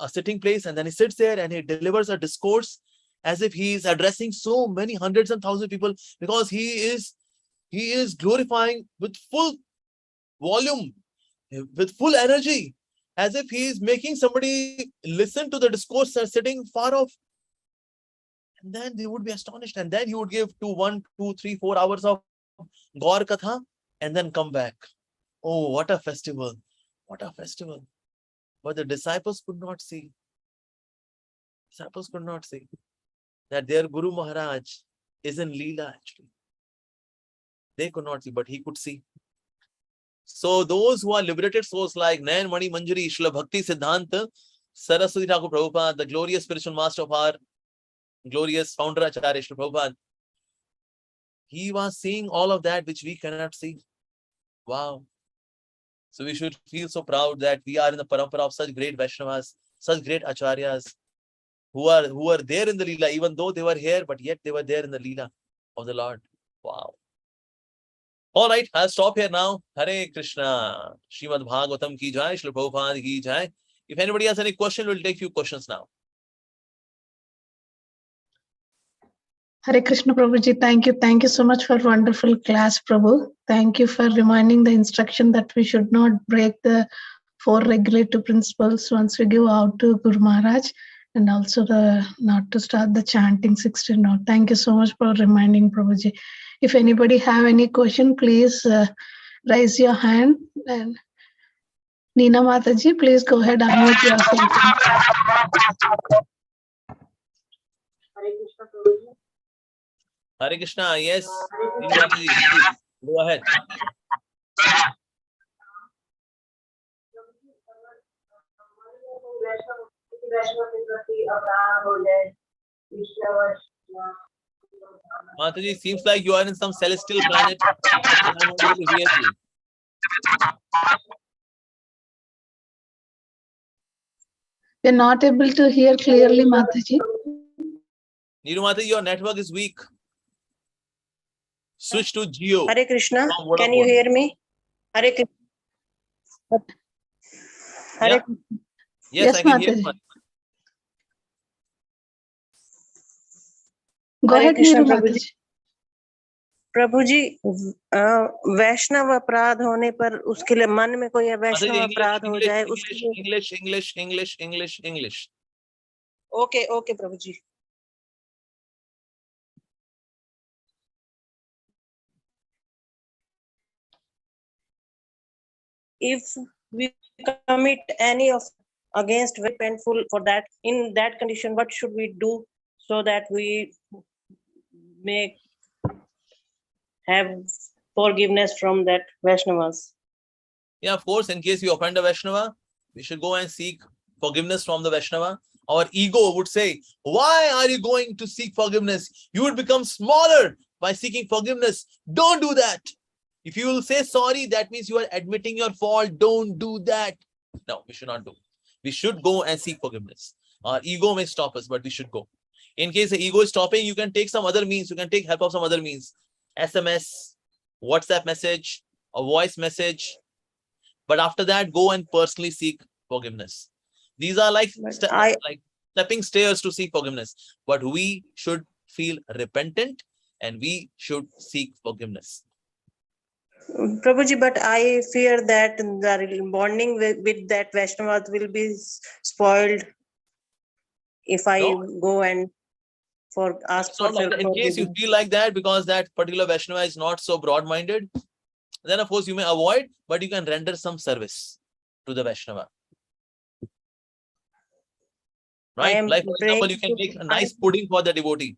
sitting place, and then he sits there and he delivers a discourse as if he is addressing so many hundreds and thousands of people, because he is glorifying with full volume, with full energy, as if he is making somebody listen to the discourse sitting far off. And then they would be astonished, and then he would give 1, 2, 3, 4 hours of Gaur Katha and then come back. Oh, what a festival! What a festival! But the disciples could not see. Disciples could not see that their Guru Maharaj is in Leela actually. They could not see, but he could see. So those who are liberated souls like Nayan Mani Manjari, Srila Bhakti Siddhanta Saraswati Thakur Prabhupada, the glorious spiritual master of our glorious founder Acharya Srila Prabhupada, he was seeing all of that which we cannot see. Wow. So we should feel so proud that we are in the parampara of such great Vaishnavas, such great Acharyas, who are there in the Leela, even though they were here, but yet they were there in the Leela of the Lord. Wow. All right, I'll stop here now. Hare Krishna. Srimad Bhagavatam ki jai, Srila Prabhupada ki jai. If anybody has any question, we'll take few questions now. Hare Krishna Prabhuji, thank you. Thank you so much for wonderful class, Prabhu. Thank you for reminding the instruction that we should not break the 4 regulative principles once we give out to Guru Maharaj, and also not to start the chanting 16 now. Thank you so much for reminding, Prabhuji. If anybody have any question, please raise your hand. And Neena Mataji, please go ahead and unmute yourself. Hare Krishna, yes. Go ahead. Mataji, seems like you are in some celestial planet and I'm not able to hear you. We're not able to hear clearly, Mataji. Niru Mataji, your network is weak. Switch to Geo. Hare Krishna, from can you Vodafone. hear me? Hare Krishna. Hare Yeah. Yes, I can hear Mataji. you. Go Hare ahead, Krishna, Niru Prabhu ji. Mataji. प्रभु जी, वैष्णव अपराध होने पर उसके लिए मन में कोई वैष्णव अपराध हो जाए उसके लिए English. Okay okay Prabhu ji. If we commit any of against very painful for that, in that condition, what should we do so that we may have forgiveness from that Vaishnavas? Yeah, of course, in case you offend a Vaishnava, we should go and seek forgiveness from the Vaishnava. Our ego would say, why are you going to seek forgiveness? You would become smaller by seeking forgiveness. Don't do that. If you will say sorry, that means you are admitting your fault. Don't do that. No, we should not do. We should go and seek forgiveness. Our ego may stop us, but we should go. In case the ego is stopping, you can take some other means. You can take help of some other means. SMS, WhatsApp message, a voice message. But after that, go and personally seek forgiveness. These are like stepping stairs to seek forgiveness. But we should feel repentant and we should seek forgiveness. Prabhuji, but I fear that the bonding with that Vaishnava will be spoiled if I go and ask for Like in case you feel like that, because that particular Vaishnava is not so broad-minded, then of course you may avoid, but you can render some service to the Vaishnava. Right? Like for example, you can make a nice pudding for the devotee.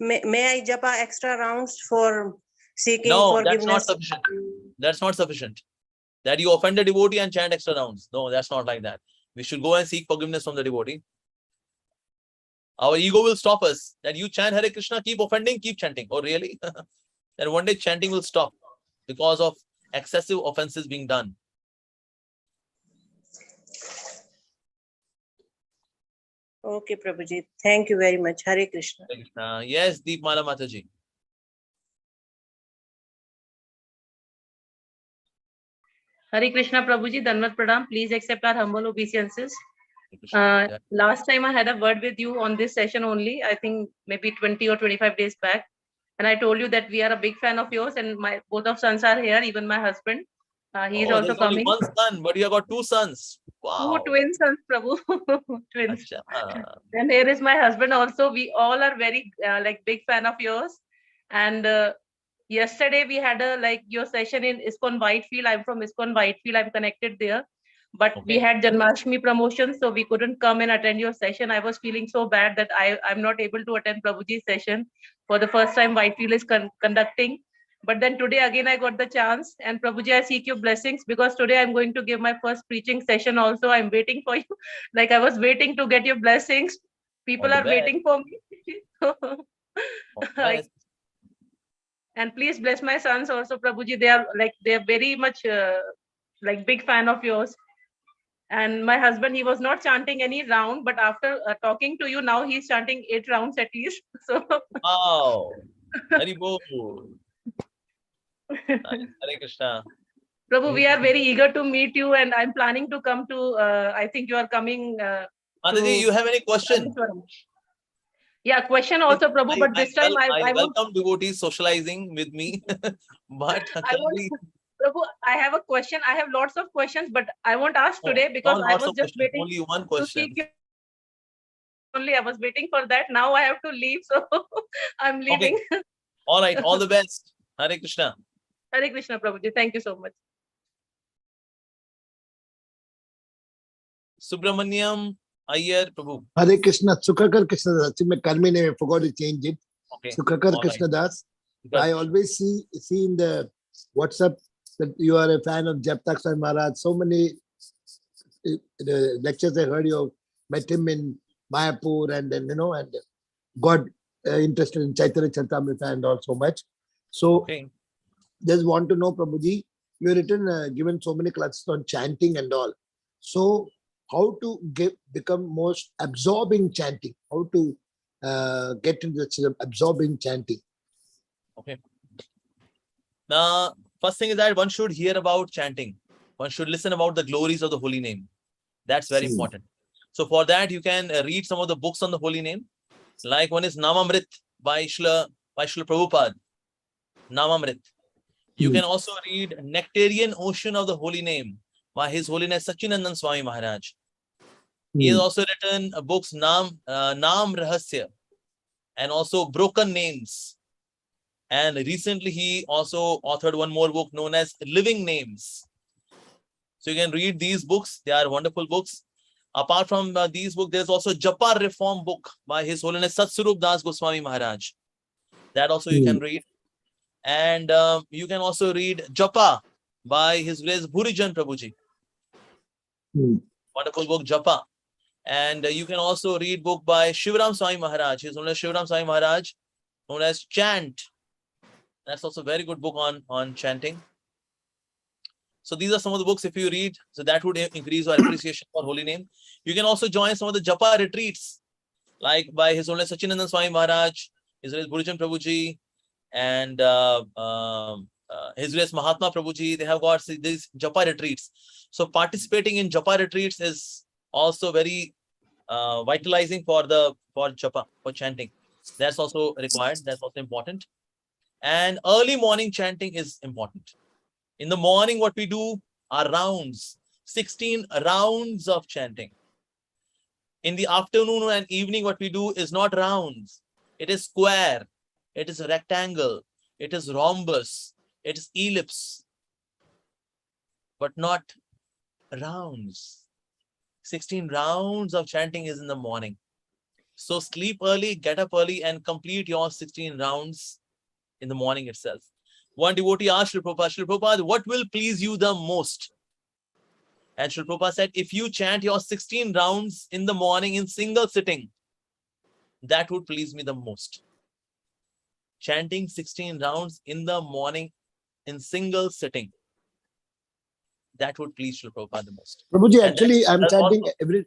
May I japa extra rounds for seeking No, forgiveness? that's not sufficient. That's not sufficient. That you offend the devotee and chant extra rounds. No, that's not like that. We should go and seek forgiveness from the devotee. Our ego will stop us. That you chant Hare Krishna, keep offending, keep chanting. Oh, really? Then one day chanting will stop because of excessive offenses being done. Okay, Prabhuji. Thank you very much. Hare Krishna. Hare Krishna. Yes, Deepmala Mataji. Hare Krishna, Prabhuji, Danvat Pradam. Please accept our humble obeisances. Last time I had a word with you on this session only, I think maybe 20 or 25 days back. And I told you that we are a big fan of yours and both of sons are here, even my husband. He is also coming. Only one son, but you have got two sons. Wow. Two twin sons, Prabhu. Twins. And here is my husband also. We all are very big fan of yours. And yesterday we had your session in ISKCON Whitefield. I'm from ISKCON Whitefield. I'm connected there. But we had Janmashtami promotion, so we couldn't come and attend your session. I was feeling so bad that I'm not able to attend Prabhuji's session. For the first time, Whitefield is conducting. But then today again, I got the chance. And Prabhuji, I seek your blessings because today I'm going to give my first preaching session also. I'm waiting for you. Like I was waiting to get your blessings. People are waiting for me. And please bless my sons also, Prabhuji. They are very much big fan of yours. And my husband, he was not chanting any round, but after talking to you, now he's chanting 8 rounds at least. So wow. Hari Bol. Hare Krishna. Prabhu, we are very eager to meet you, and I'm planning to come to. I think you are coming. Mataji, you have any question? Yeah, question also, Prabhu. But this time I welcome devotees socializing with me. But Prabhu, I have a question. I have lots of questions, but I won't ask today because I was just waiting. Only one question. Only I was waiting for that. Now I have to leave, so I'm leaving. Okay. All right. All the best. Hare Krishna. Hare Krishna, Prabhuji. Thank you so much. Subramaniam Iyer, Prabhu. Hare Krishna, Sukhakar Krishna Das. My karmi name, I forgot to change it. Okay. Sukhakar Krishna Das. I always see in the WhatsApp that you are a fan of Jap Taksai Maharaj. So many lectures I heard, you met him in Mayapur and then, and got interested in Chaitanya Charitamrita and all so much. So just want to know, Prabhuji, you have written, given so many classes on chanting and all. So how to become most absorbing chanting? How to get into the absorbing chanting? Okay. Now, first thing is that one should hear about chanting. One should listen about the glories of the holy name. That's very important. So for that, you can read some of the books on the holy name. Like one is Namamrit by Srila Prabhupada. Namamrit. You can also read Nectarian Ocean of the Holy Name by His Holiness Sachinandan Swami Maharaj. He has also written books Naam Rahasya and also Broken Names. And recently he also authored one more book known as Living Names. So you can read these books. They are wonderful books. Apart from these books, there's also Japa Reform book by His Holiness Satswarup Das Goswami Maharaj. That also you can read. And you can also read Japa by His Grace Bhurijan Prabhuji. Wonderful book, Japa. And you can also read book by Shivram Swami Maharaj. His known as Shivram Swami Maharaj, known as Chant. That's also a very good book on chanting. So these are some of the books if you read. So that would increase your appreciation for holy name. You can also join some of the Japa retreats, like by His Holiness Sachinandan Swami Maharaj, His Grace Bhurijan Prabhuji, and His Grace Mahatma Prabhuji. They have got these Japa retreats. So participating in Japa retreats is also very vitalizing for Japa, for chanting. That's also required. That's also important. And early morning chanting is important. In the morning, what we do are rounds, 16 rounds of chanting. In the afternoon and evening, what we do is not rounds. It is square. It is rectangle. It is rhombus. It is ellipse. But not rounds. 16 rounds of chanting is in the morning. So sleep early, get up early, and complete your 16 rounds in the morning itself. One devotee asked Srila Prabhupada, what will please you the most? And Srila Prabhupada said, if you chant your 16 rounds in the morning in single sitting, that would please me the most. Chanting 16 rounds in the morning in single sitting, that would please Srila Prabhupada the most. Prabhuji, actually, I'm chanting every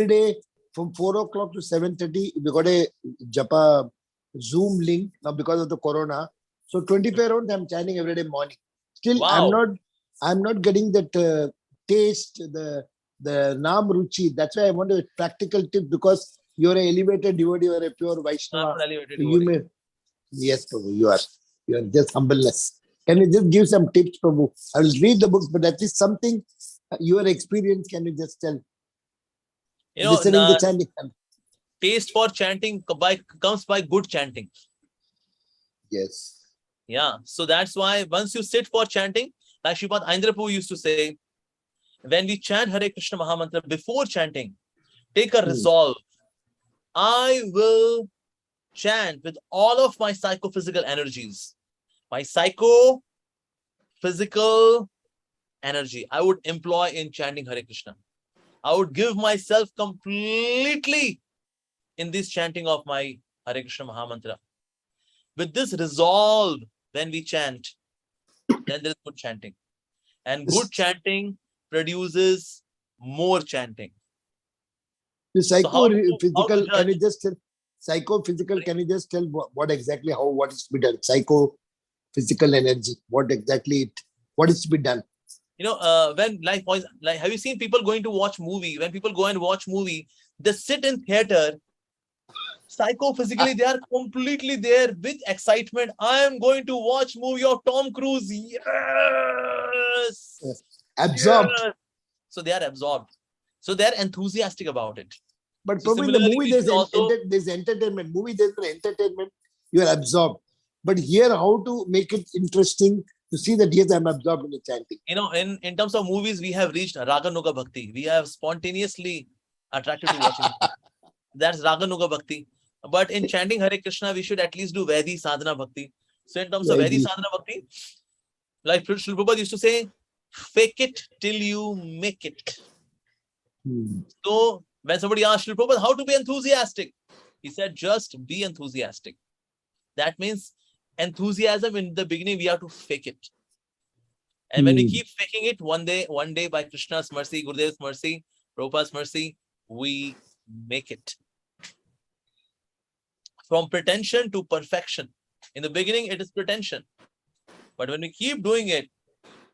day from 4 o'clock to 7:30. We got a Japa Zoom link now because of the corona. So 25 rounds I'm chanting every day morning. Still, wow. I'm not getting that taste, the Naam Ruchi. That's why I want a practical tip, because you're an elevated devotee, you're a pure Vaishnava. Yes, Prabhu, you are just humbleness. Can you just give some tips, Prabhu? I will read the books, but that is something your experience. Can you just tell? You know, listening to chanting. Taste for chanting comes by good chanting. Yes. Yeah. So that's why once you sit for chanting, like Sripad Aindrapu used to say, when we chant Hare Krishna Mahamantra before chanting, take a resolve. I will chant with all of my psychophysical energies. My psychophysical energy I would employ in chanting Hare Krishna. I would give myself completely in this chanting of my Hare Krishna Mahamantra. With this resolve, when we chant, then there is good chanting. And good chanting produces more chanting. The psychophysical, can you just tell? Psychophysical, can you just tell what exactly, what is to be done? Psychophysical energy, what exactly what is to be done? You know, when like have you seen people going to watch movie? When people go and watch movie, they sit in theater. Psychophysically, they are completely there with excitement. I am going to watch movie of Tom Cruise. Yes. Absorbed. Yes. So they are absorbed. So they are enthusiastic about it. But so probably in the movie there's entertainment. Movie there's entertainment. You are absorbed. But here, how to make it interesting to see that yes, I'm absorbed in the chanting. You know, in terms of movies, we have reached Raganuga Bhakti. We have spontaneously attracted to watching. That's Raganuga Bhakti. But in chanting Hare Krishna, we should at least do Vaidhi Sadhana Bhakti. So in terms of Vaidhi Sadhana Bhakti, like Srila Prabhupada used to say, fake it till you make it. So when somebody asks Srila Prabhupada how to be enthusiastic, He said, just be enthusiastic. That means enthusiasm in the beginning, we have to fake it. And when we keep faking it, one day by Krishna's mercy, Gurudev's mercy, Prabhupada's mercy, we make it. From pretension to perfection. In the beginning, it is pretension. But when we keep doing it,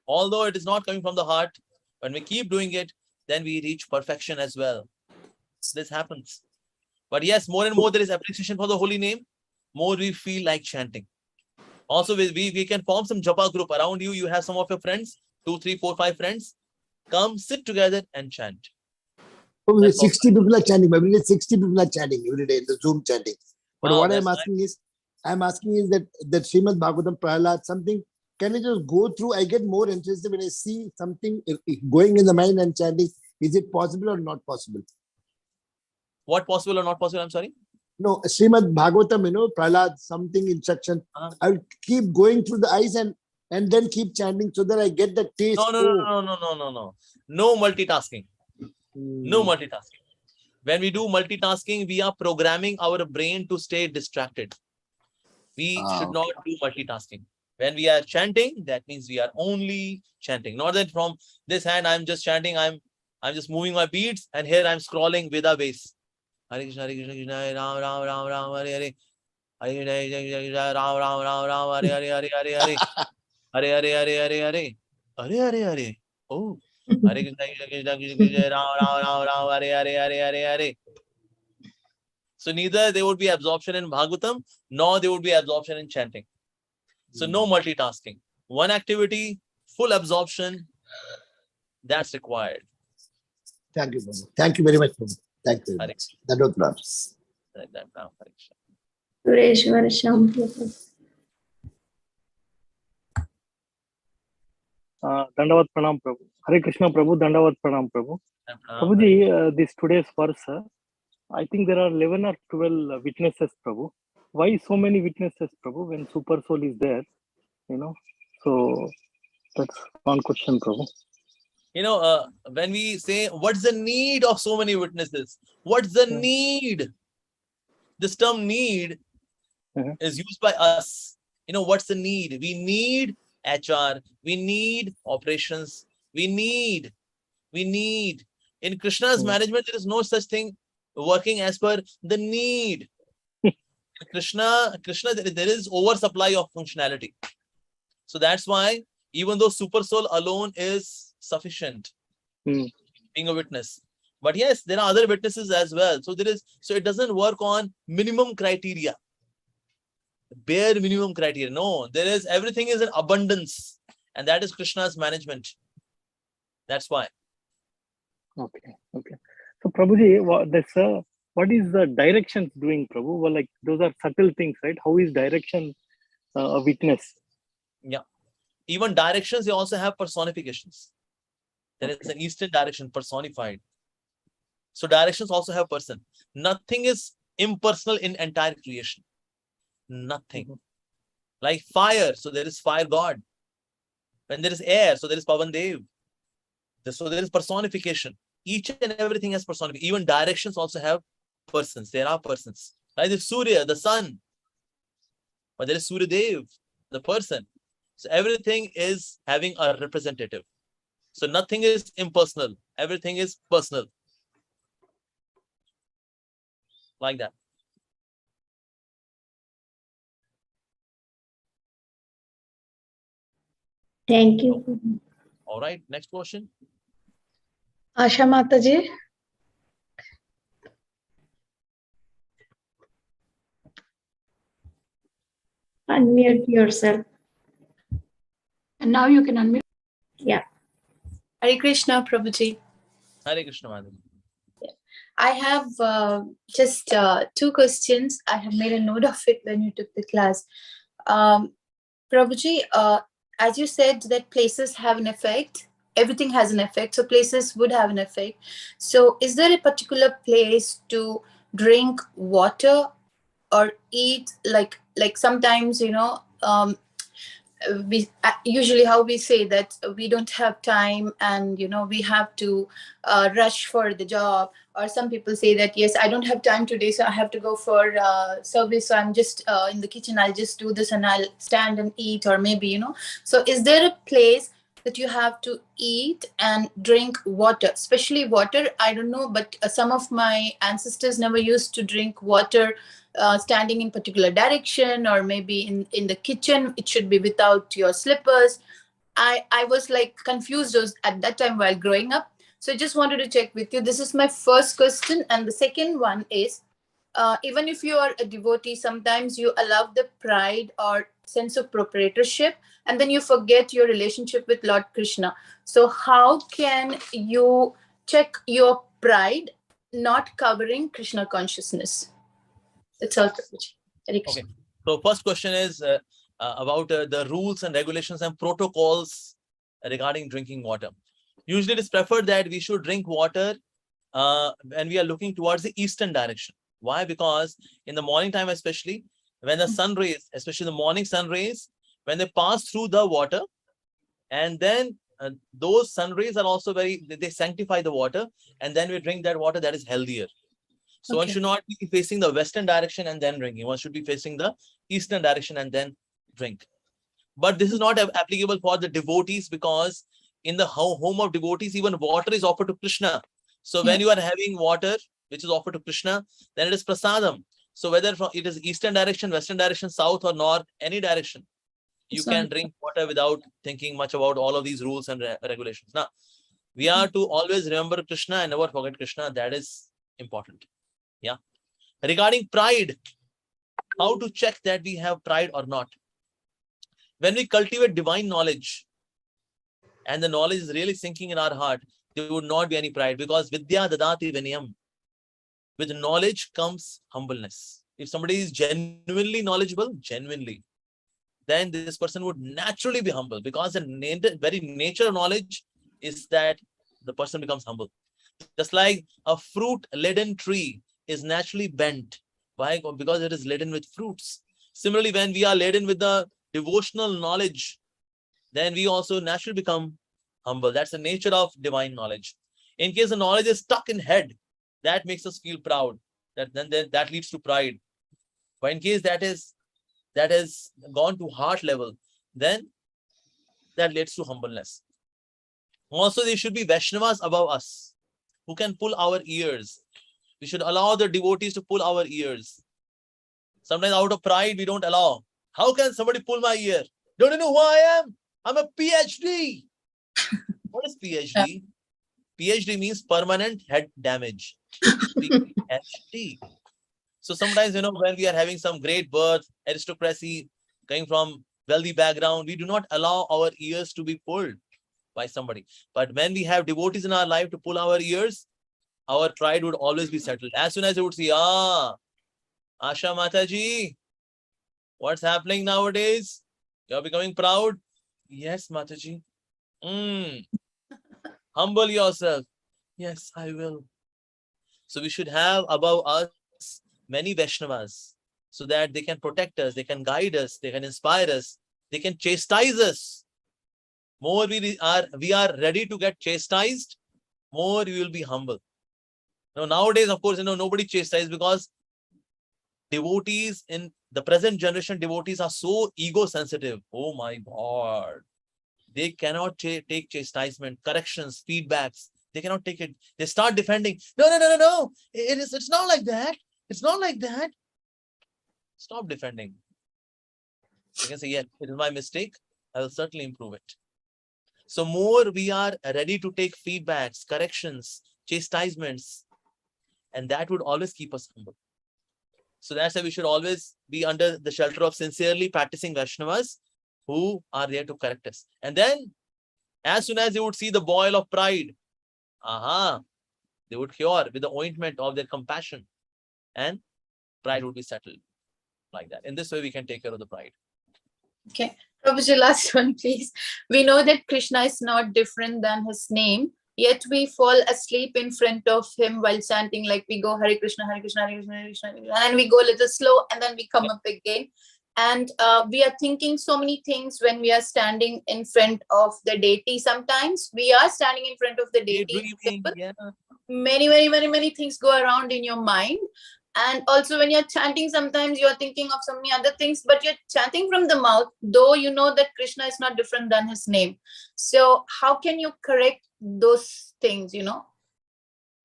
although it is not coming from the heart, when we keep doing it, then we reach perfection as well. This happens. But yes, more and more there is appreciation for the holy name, more we feel like chanting. Also, we can form some japa group around you. You have some of your friends, 2, 3, 4, 5 friends. Come, sit together and chant. 60 people are chanting every day. 60 people are chanting every day in the Zoom chanting. But Wow, what I'm asking is that Srimad Bhagavatam Prahalad, something, can I just go through? I get more interested when I see something going in the mind and chanting. Is it possible or not possible? What possible or not possible? I'm sorry. No, Srimad Bhagavatam, Prahalad, something instruction. I'll keep going through the eyes and then keep chanting so that I get the taste. No multitasking. No multitasking. When we do multitasking, we are programming our brain to stay distracted. We should not do multitasking. When we are chanting, that means we are only chanting. Not that from this hand I'm just chanting, I'm just moving my beads, and here I'm scrolling Veda base. Hare Krishna, Ram Ram Ram Ram, Hare Hare. Hare Krishna, Ram Ram Ram Ram, Hare Hare Hare Hare Hare. Hare Hare Hare Hare Hare. Hare Hare Hare. Oh. Hare Krishna, Ram Ram Ram, Hare Hare Hare Hare Hare. So neither there would be absorption in Bhagavatam, nor there would be absorption in chanting. So no multitasking. One activity, full absorption, that's required. Thank you, Prabhu. Thank you very much, Prabhu. Thank you very much. That was nice. Sureshwar Sham Prabhu. Dandavat Pranam Prabhu. Hare Krishna Prabhu, Dandavat Pranam Prabhu. Prabhuji, this today's verse, I think there are 11 or 12 witnesses, Prabhu. Why so many witnesses, Prabhu, when Super Soul is there? So that's one question, Prabhu. When we say, what's the need of so many witnesses? What's the need? This term need is used by us. What's the need? We need HR. We need operations. We need. In Krishna's management, there is no such thing working as per the need. Krishna, there is oversupply of functionality. So that's why, even though Super Soul alone is sufficient, being a witness. But yes, there are other witnesses as well. So it doesn't work on minimum criteria. Bare minimum criteria. No, everything is in abundance. And that is Krishna's management. That's why. Okay. So Prabhuji, what is the directions doing, Prabhu? Well, like those are subtle things, right? How is direction a witness? Yeah. Even directions, they also have personifications. There is an Eastern direction personified. So directions also have person. Nothing is impersonal in entire creation. Nothing. Like fire, so there is fire God. When there is air, so there is Pavan Dev. So there is personification. Each and everything has personification. Even directions also have persons. There are persons. Like the Surya, the sun. But there is Surya Dev, the person. So everything is having a representative. So nothing is impersonal. Everything is personal. Like that. Thank you. All right, next question. Asha Mataji. Unmute yourself. And now you can unmute. Yeah. Hare Krishna, Prabhuji. Hare Krishna, Madam. I have just 2 questions. I have made a note of it when you took the class. Prabhuji, as you said that places have an effect, everything has an effect, so places would have an effect. So is there a particular place to drink water or eat? Like sometimes, usually how we say that we don't have time, and we have to rush for the job, or some people say that, yes, I don't have time today, so I have to go for service, so I'm just in the kitchen, I'll just do this and I'll stand and eat, or maybe so is there a place that you have to eat and drink water, especially water? I don't know, but some of my ancestors never used to drink water standing in particular direction, or maybe in the kitchen it should be without your slippers. I was like confused at that time while growing up. So I just wanted to check with you. This is my first question. And the second one is, even if you are a devotee, sometimes you allow the pride or sense of proprietorship, and then you forget your relationship with Lord Krishna. So how can you check your pride not covering Krishna consciousness? That's all. Okay. So first question is about the rules and regulations and protocols regarding drinking water. Usually it is preferred that we should drink water when we are looking towards the eastern direction. Why? Because in the morning time, especially when the sun rays, especially the morning sun rays, when they pass through the water, and then those sun rays are also they sanctify the water, and then we drink that water that is healthier. So one should not be facing the western direction and then drinking. One should be facing the eastern direction and then drink. But this is not applicable for the devotees, because in the home of devotees, even water is offered to Krishna. So when you are having water which is offered to Krishna, then it is prasadam. So whether it is eastern direction, western direction, south or north, any direction, you can drink water without thinking much about all of these rules and regulations. Now, we are to always remember Krishna and never forget Krishna. That is important. Yeah. Regarding pride, how to check that we have pride or not? When we cultivate divine knowledge and the knowledge is really sinking in our heart, there would not be any pride, because vidya dadati vinayam. With knowledge comes humbleness. If somebody is genuinely knowledgeable, then this person would naturally be humble, because the very nature of knowledge is that the person becomes humble. Just like a fruit-laden tree is naturally bent. Why? Because it is laden with fruits. Similarly, when we are laden with the devotional knowledge, then we also naturally become humble. That's the nature of divine knowledge. In case the knowledge is stuck in head, that makes us feel proud. That leads to pride. But in case that has gone to heart level, then that leads to humbleness. Also, there should be Vaishnavas above us who can pull our ears. We should allow the devotees to pull our ears. Sometimes out of pride, we don't allow. How can somebody pull my ear? Don't you know who I am? I'm a PhD. What is PhD? PhD means permanent head damage. PhD. So sometimes, when we are having some great birth, aristocracy, coming from wealthy background, we do not allow our ears to be pulled by somebody. But when we have devotees in our life to pull our ears, our pride would always be settled. As soon as they would see, Asha Mataji, what's happening nowadays? You're becoming proud? Yes, Mataji. Humble yourself. Yes, I will. So we should have above us many Vaishnavas, so that they can protect us, they can guide us, they can inspire us, they can chastise us. More we are ready to get chastised, more we will be humble. Now, nowadays, of course, nobody chastises, because devotees in the present generation, devotees are so ego sensitive. Oh my God. They cannot take chastisement, corrections, feedbacks. They cannot take it. They start defending. No. It's not like that. It's not like that. Stop defending. You can say, yeah, it is my mistake. I will certainly improve it. So more we are ready to take feedbacks, corrections, chastisements, and that would always keep us humble. So that's why we should always be under the shelter of sincerely practicing Vaishnavas who are there to correct us. And then, as soon as they would see the boil of pride, they would cure with the ointment of their compassion, and pride would be settled like that. In this way, we can take care of the pride. Okay. Prabhuji, last one, please. We know that Krishna is not different than his name, yet we fall asleep in front of him while chanting, like we go Hare Krishna, Hare Krishna, Hare Krishna, Hare Krishna, and we go a little slow, and then we come up again. And we are thinking so many things when we are standing in front of the deity. Sometimes we are standing in front of the deity. Many things go around in your mind. And also when you're chanting, sometimes you're thinking of so many other things, but you're chanting from the mouth, though you know that Krishna is not different than his name. So how can you correct those things,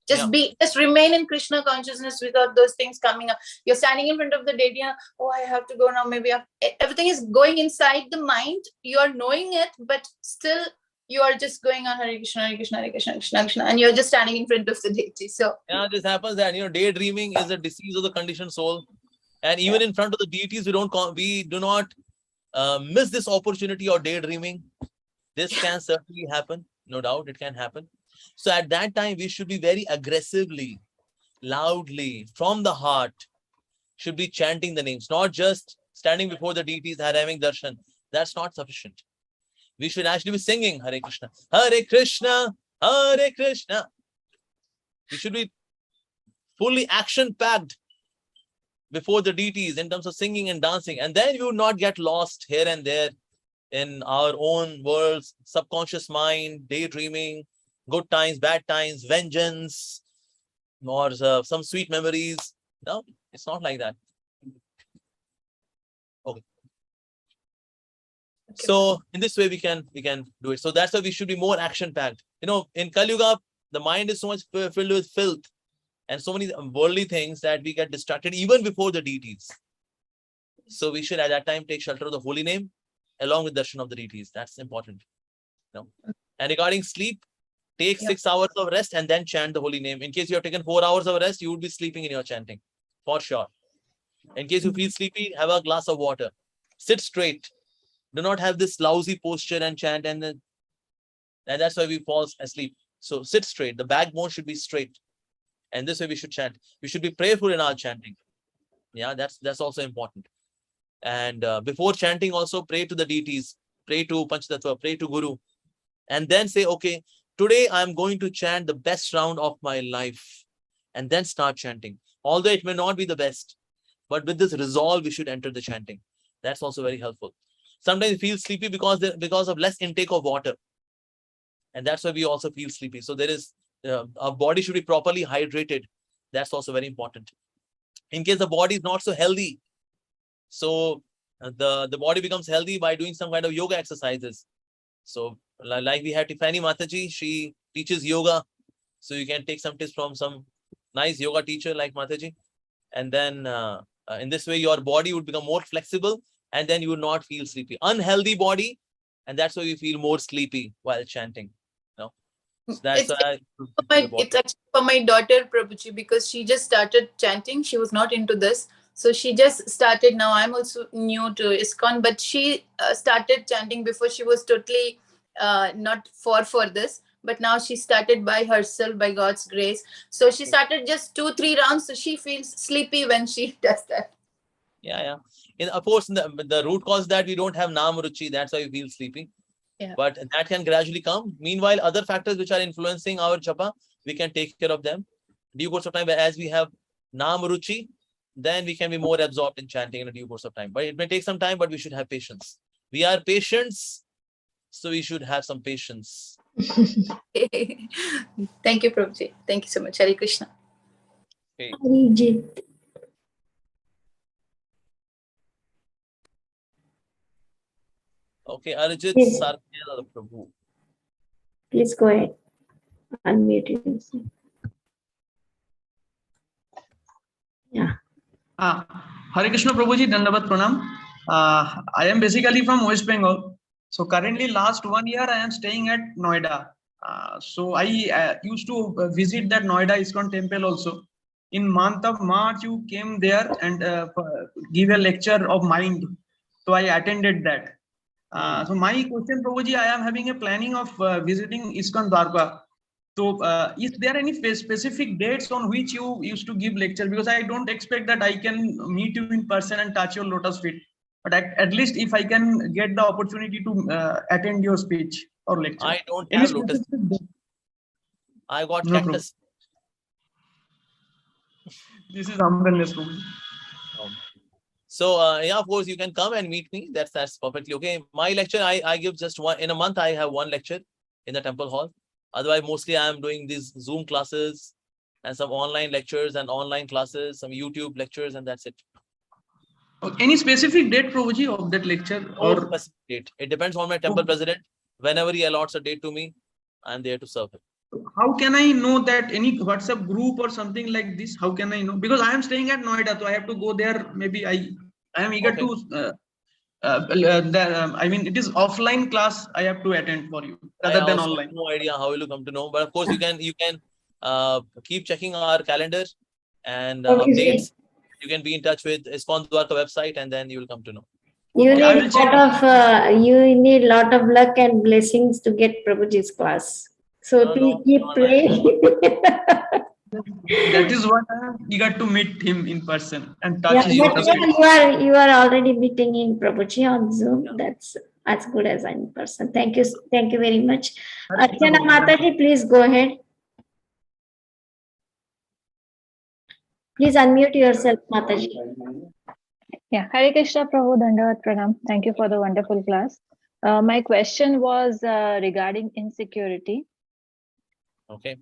just remain in Krishna consciousness without those things coming up. You're standing in front of the deity, oh, I have to go now, maybe everything is going inside the mind. You are knowing it, but still you are just going on Hare Krishna, Hare Krishna, Hare Krishna, Krishna Krishna, and you're just standing in front of the deity. So this happens that daydreaming is a disease of the conditioned soul, and even in front of the deities, we do not miss this opportunity of daydreaming. This can certainly happen, no doubt it can happen. So at that time, we should be very aggressively, loudly, from the heart, should be chanting the names, not just standing before the deities and having darshan. That's not sufficient. We should actually be singing Hare Krishna, Hare Krishna, Hare Krishna. We should be fully action-packed before the deities in terms of singing and dancing. And then we would not get lost here and there in our own worlds, subconscious mind, daydreaming, good times, bad times, vengeance, or some sweet memories. No, it's not like that. Okay. So in this way we can do it. So that's why we should be more action-packed. In Kali Yuga, the mind is so much filled with filth and so many worldly things that we get distracted even before the deities. So we should at that time take shelter of the holy name along with darshan of the deities. That's important. And regarding sleep, take 6 hours of rest and then chant the holy name. In case you have taken 4 hours of rest, you would be sleeping in your chanting, for sure. In case you feel sleepy, have a glass of water. Sit straight. Do not have this lousy posture and chant, and that's why we fall asleep. So sit straight. The backbone should be straight. And this way we should chant. We should be prayerful in our chanting. Yeah, that's also important. And before chanting, also pray to the deities, pray to Panchatattva, pray to Guru, and then say, okay, today I'm going to chant the best round of my life, and then start chanting. Although it may not be the best, but with this resolve, we should enter the chanting. That's also very helpful. Sometimes we feel sleepy because of less intake of water, and that's why we also feel sleepy. So there is our body should be properly hydrated. That's also very important. In case the body is not so healthy, so the body becomes healthy by doing some kind of yoga exercises. So like we had Tiffany Mataji, she teaches yoga. So you can take some tips from some nice yoga teacher like Mataji. And then in this way, your body would become more flexible and then you would not feel sleepy. Unhealthy body, and that's why you feel more sleepy while chanting. So that's why it's actually for my daughter, Prabhuji, because she just started chanting. She was not into this. So she just started now. I'm also new to ISKCON, but she started chanting before. She was totally not for this. But now she started by herself, by God's grace. So she started just 2-3 rounds. So she feels sleepy when she does that. Yeah. Of course, the root cause that we don't have Nam Ruchi, that's why we feel sleepy. Yeah. But that can gradually come. Meanwhile, other factors which are influencing our japa, we can take care of them. Due course of time, as we have Nam Ruchi, then we can be more absorbed in chanting in a due course of time. But it may take some time, but we should have patience. We are patients, so we should have some patience. Thank you, Prabhuji. Thank you so much. Hare Krishna. Okay. Okay, Arijit Sarkela Prabhu. Please go ahead. Unmute yourself. Yeah. Hare Krishna Prabhuji, Dandavat Pranam. I am basically from West Bengal. So currently last 1 year I am staying at Noida. So I used to visit that Noida ISKCON temple also. In month of March you came there and give a lecture of mind. So I attended that. So my question, Prabhuji, I am having a planning of visiting ISKCON Dwarka. So is there any specific dates on which you used to give lecture? Because I don't expect that I can meet you in person and touch your lotus feet. But at least if I can get the opportunity to attend your speech or lecture. I don't have lotus. I got cactus. This is humbleness. So yeah, of course, you can come and meet me. That's perfectly okay. My lecture, I give just one in a month. I have one lecture in the temple hall. Otherwise, mostly I am doing these Zoom classes and some online lectures and online classes, some YouTube lectures, and that's it. Any specific date, Prabhuji, of that lecture? No specific date. It depends on my temple president. Whenever he allots a date to me, I'm there to serve him. How can I know that? Any WhatsApp group or something like this? How can I know? Because I am staying at Noida, so I have to go there. Maybe I am eager to. I mean, it is offline class I have to attend for you rather than online. Have no idea how will you come to know, but of course you can keep checking our calendar and updates. You can be in touch with ISKCON Dwarka website, and then you will come to know. You need lot of luck and blessings to get Prabhuji's class. So keep praying. That is what I am eager to meet him in person and touch his lotus feet. You are already meeting in Prabhuji on Zoom. That's as good as in person. Thank you very much. Archana Mataji, please go ahead. Please unmute yourself, Mataji. Yeah, Hare Krishna Prabhu, Dandavat Pranam. Thank you for the wonderful class. My question was regarding insecurity. Okay.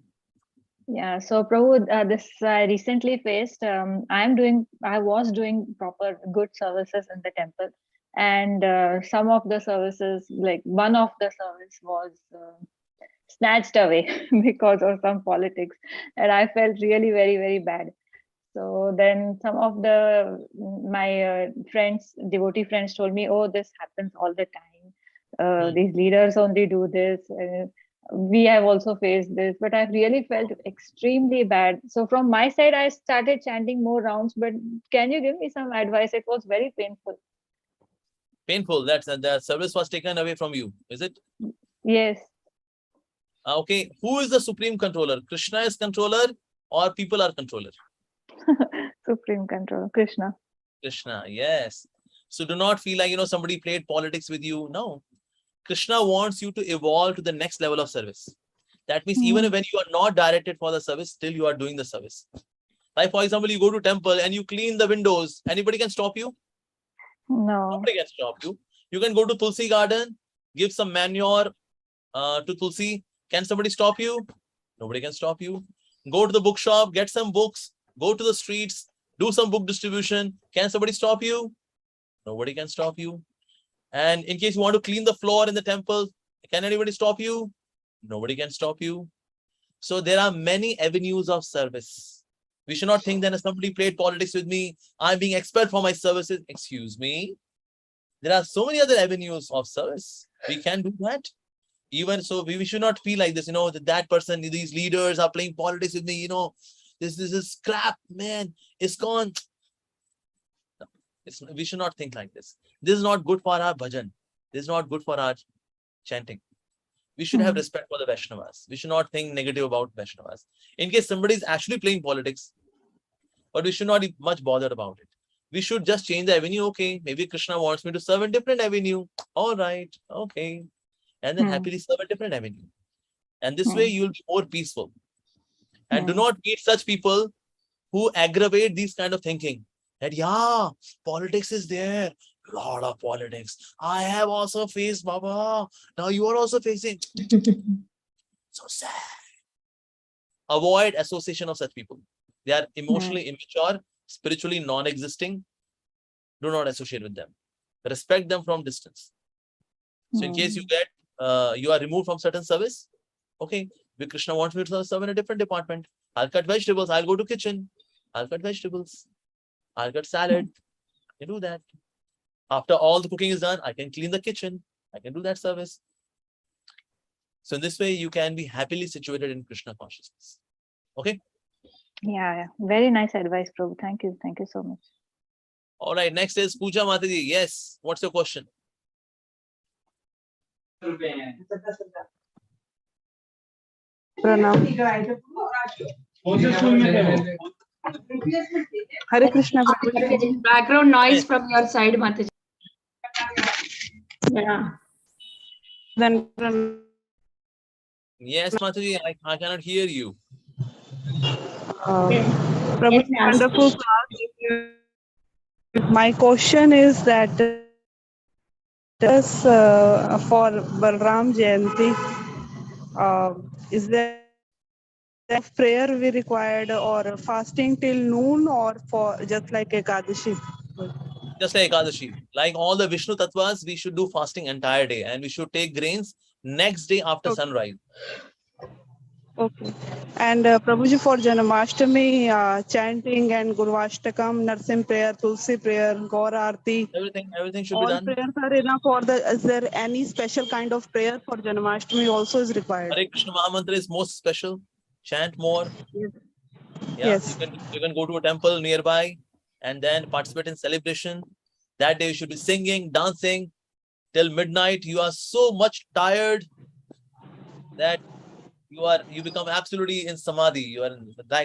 Yeah, so Prabhu, this I recently faced. I was doing proper good services in the temple, and some of the services, like one of the service was snatched away because of some politics, and I felt really very, very bad. So then some of my friends, devotee friends, told me, "Oh, this happens all the time. These leaders only do this. We have also faced this." But I really felt extremely bad. So from my side, I started chanting more rounds. But can you give me some advice? It was very painful. Painful. That's the service was taken away from you. Is it? Yes. Okay. Who is the supreme controller? Krishna is controller, or people are controller? Supreme controller, Krishna. Krishna, yes. So do not feel like somebody played politics with you. No. Krishna wants you to evolve to the next level of service. That means even when you are not directed for the service, still you are doing the service. Like for example, you go to temple and you clean the windows. Anybody can stop you? No. Nobody can stop you. You can go to Tulsi garden, give some manure to Tulsi. Can somebody stop you? Nobody can stop you. Go to the bookshop, get some books, go to the streets, do some book distribution. Can somebody stop you? Nobody can stop you. And in case you want to clean the floor in the temple, can anybody stop you? Nobody can stop you. So there are many avenues of service. We should not think that somebody played politics with me, I'm being expelled for my services. Excuse me. There are so many other avenues of service. We can do that. Even so, we should not feel like this, that person, these leaders are playing politics with me, this is crap, man. It's gone. No, we should not think like this. This is not good for our bhajan. This is not good for our chanting. We should have respect for the Vaishnavas. We should not think negative about Vaishnavas. In case somebody is actually playing politics, but we should not be much bothered about it. We should just change the avenue. Okay, maybe Krishna wants me to serve a different avenue. All right, okay. And then happily serve a different avenue. And this way you'll be more peaceful. And do not meet such people who aggravate these kind of thinking. That yeah, politics is there. Lot of politics. I have also faced, Baba. Now you are also facing. So sad. Avoid association of such people. They are emotionally immature, spiritually non-existing. Do not associate with them. Respect them from distance. So in case you get you are removed from certain service, okay, Krishna wants me to serve in a different department. I'll cut vegetables. I'll go to kitchen. I'll cut vegetables. I'll cut salad. I can do that. After all the cooking is done, I can clean the kitchen. I can do that service. So in this way, you can be happily situated in Krishna consciousness. Okay? Yeah. Very nice advice, Prabhu. Thank you. Thank you so much. All right. Next is Pooja Mataji. Yes. What's your question? Pranam. Hare Krishna. Background noise from your side, Mataji. Yeah. Then yes, Mataji, I cannot hear you. Prabhu, wonderful class. My question is that for Balram Jayanti, is there prayer we required or fasting till noon or for just like Ekadashi? Just like Ekadashi. Like all the Vishnu Tattvas, we should do fasting entire day and we should take grains next day after sunrise. Okay. And Prabhuji, for Janmashtami, chanting and Gurvashtakam, Narsim prayer, Tulsi prayer, Gaur Aarti, Everything should be all done. prayers are enough. Is there any special kind of prayer for Janmashtami also is required? Hare Krishna Mahamantra is most special. Chant more. Yes. Yeah, Yes. you can go to a temple nearby and then participate in celebration. That day you should be singing, dancing till midnight. You are so much tired that you become absolutely in samadhi. You are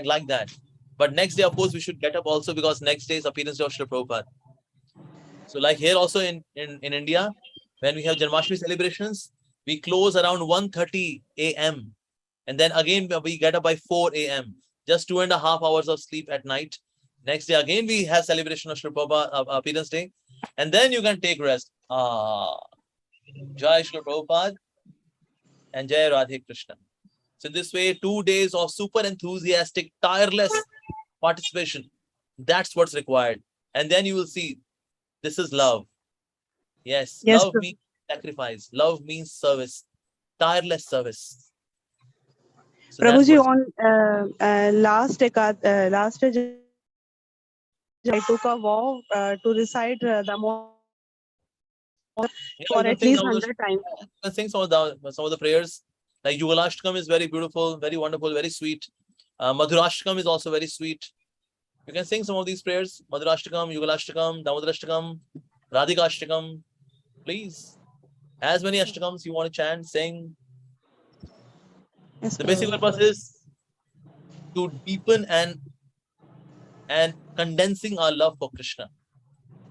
like that. But next day, of course, we should get up also because next day is appearance of Srila Prabhupada. So like here also in India, when we have Janmashtami celebrations, we close around 1:30 a.m. And then again, we get up by 4 a.m. Just 2.5 hours of sleep at night. Next day, again, we have celebration of Srila Prabhupada appearance day. And then you can take rest. Jai Srila Prabhupada and Jai Radhe Krishna. So in this way, 2 days of super enthusiastic, tireless participation. That's what's required. And then you will see, this is love. Yes, love means sacrifice. Love means service. Tireless service. So Prabhuji, on last I took a vow to recite the for at least 100 times. You can sing some of the prayers. Like Yugalashtakam is very beautiful, very wonderful, very sweet. Madhurashtakam is also very sweet. You can sing some of these prayers. Madhurashtakam, Yugalashtakam, Damodarashtakam, Radhikashtakam. Please. As many ashtakams you want to chant, sing. Yes, the basic purpose is to deepen and condensing our love for Krishna.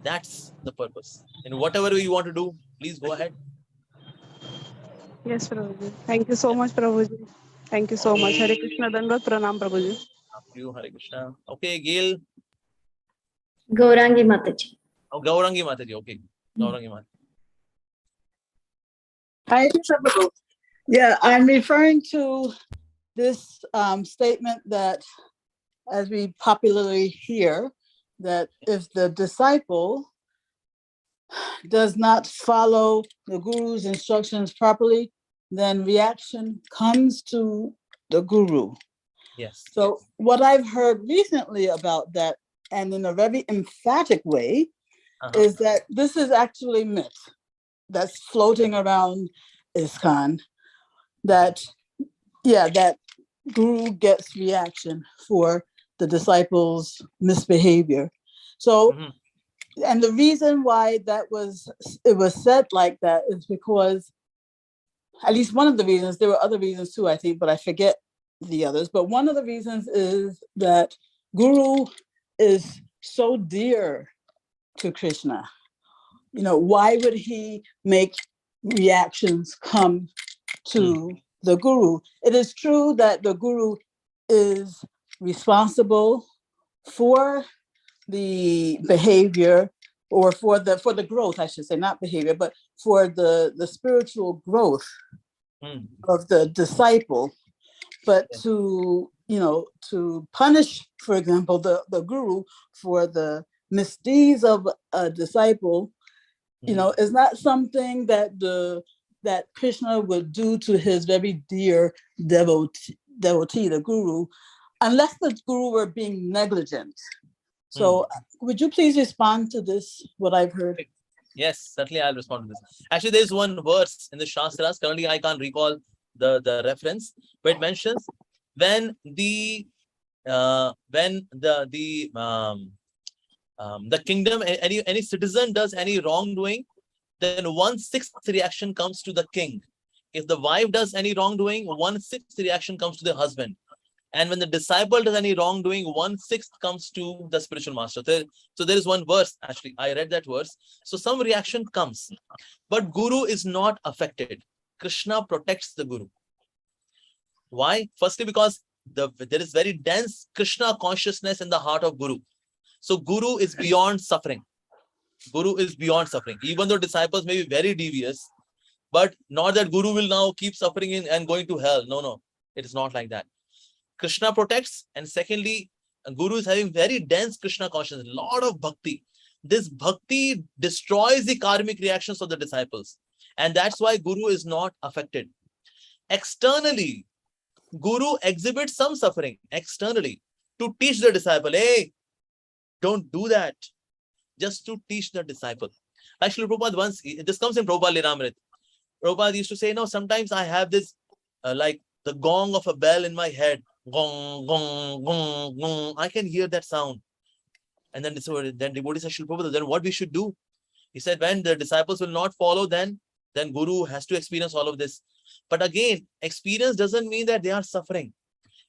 That's the purpose. In whatever way you want to do, please go ahead. Yes, Prabhuji. Thank you so much, Prabhuji. Thank you so much. Hare Krishna, Dandavat Pranam, Prabhuji. Thank you, Hare Krishna. Okay, Gail. Gaurangi Mataji. Oh, Gaurangi Mataji. Okay, Gaurangi Mataji. Hi, Prabhu. Yeah, I'm referring to this statement that, as we popularly hear, that if the disciple does not follow the guru's instructions properly, then reaction comes to the guru. Yes. So what I've heard recently about that, and in a very emphatic way, is that this is actually myth that's floating around ISKCON, that guru gets reaction for the disciples' misbehavior. So, and the reason why it was said like that is because, at least one of the reasons, there were other reasons too, I think, but I forget the others. But one of the reasons is that Guru is so dear to Krishna. You know, why would he make reactions come to the Guru? It is true that the Guru is responsible for the behavior, or for the growth, I should say, not behavior, but for the spiritual growth of the disciple. But to punish, for example, the Guru for the misdeeds of a disciple, is not something that Krishna would do to his very dear devotee, the Guru, unless the Guru were being negligent. So would you please respond to this, what I've heard? Yes, certainly I'll respond to this. Actually, there's one verse in the Shastras. Currently, I can't recall the reference, but it mentions when the kingdom, any citizen does any wrongdoing, then 1/6 reaction comes to the king. If the wife does any wrongdoing, 1/6 reaction comes to the husband. And when the disciple does any wrongdoing, 1/6 comes to the spiritual master. So there is one verse, actually, I read that verse. So some reaction comes, but Guru is not affected. Krishna protects the Guru. Why? Firstly, because there is very dense Krishna consciousness in the heart of Guru. So Guru is beyond suffering. Guru is beyond suffering. Even though disciples may be very devious, but not that Guru will now keep suffering and going to hell. No. It is not like that. Krishna protects, and secondly, Guru is having very dense Krishna consciousness, lot of bhakti. This bhakti destroys the karmic reactions of the disciples, and that's why Guru is not affected. Externally, Guru exhibits some suffering externally to teach the disciple, hey, don't do that. Just to teach the disciple. Actually, Prabhupada once, this comes in Prabhupada Lilamrit. Prabhupada used to say, no, sometimes I have this, like the gong of a bell in my head. Gong, gong, gong, gong. I can hear that sound. And then devotee said, Prabhupada, then what we should do? He said, when the disciples will not follow, then Guru has to experience all of this. But again, experience doesn't mean that they are suffering.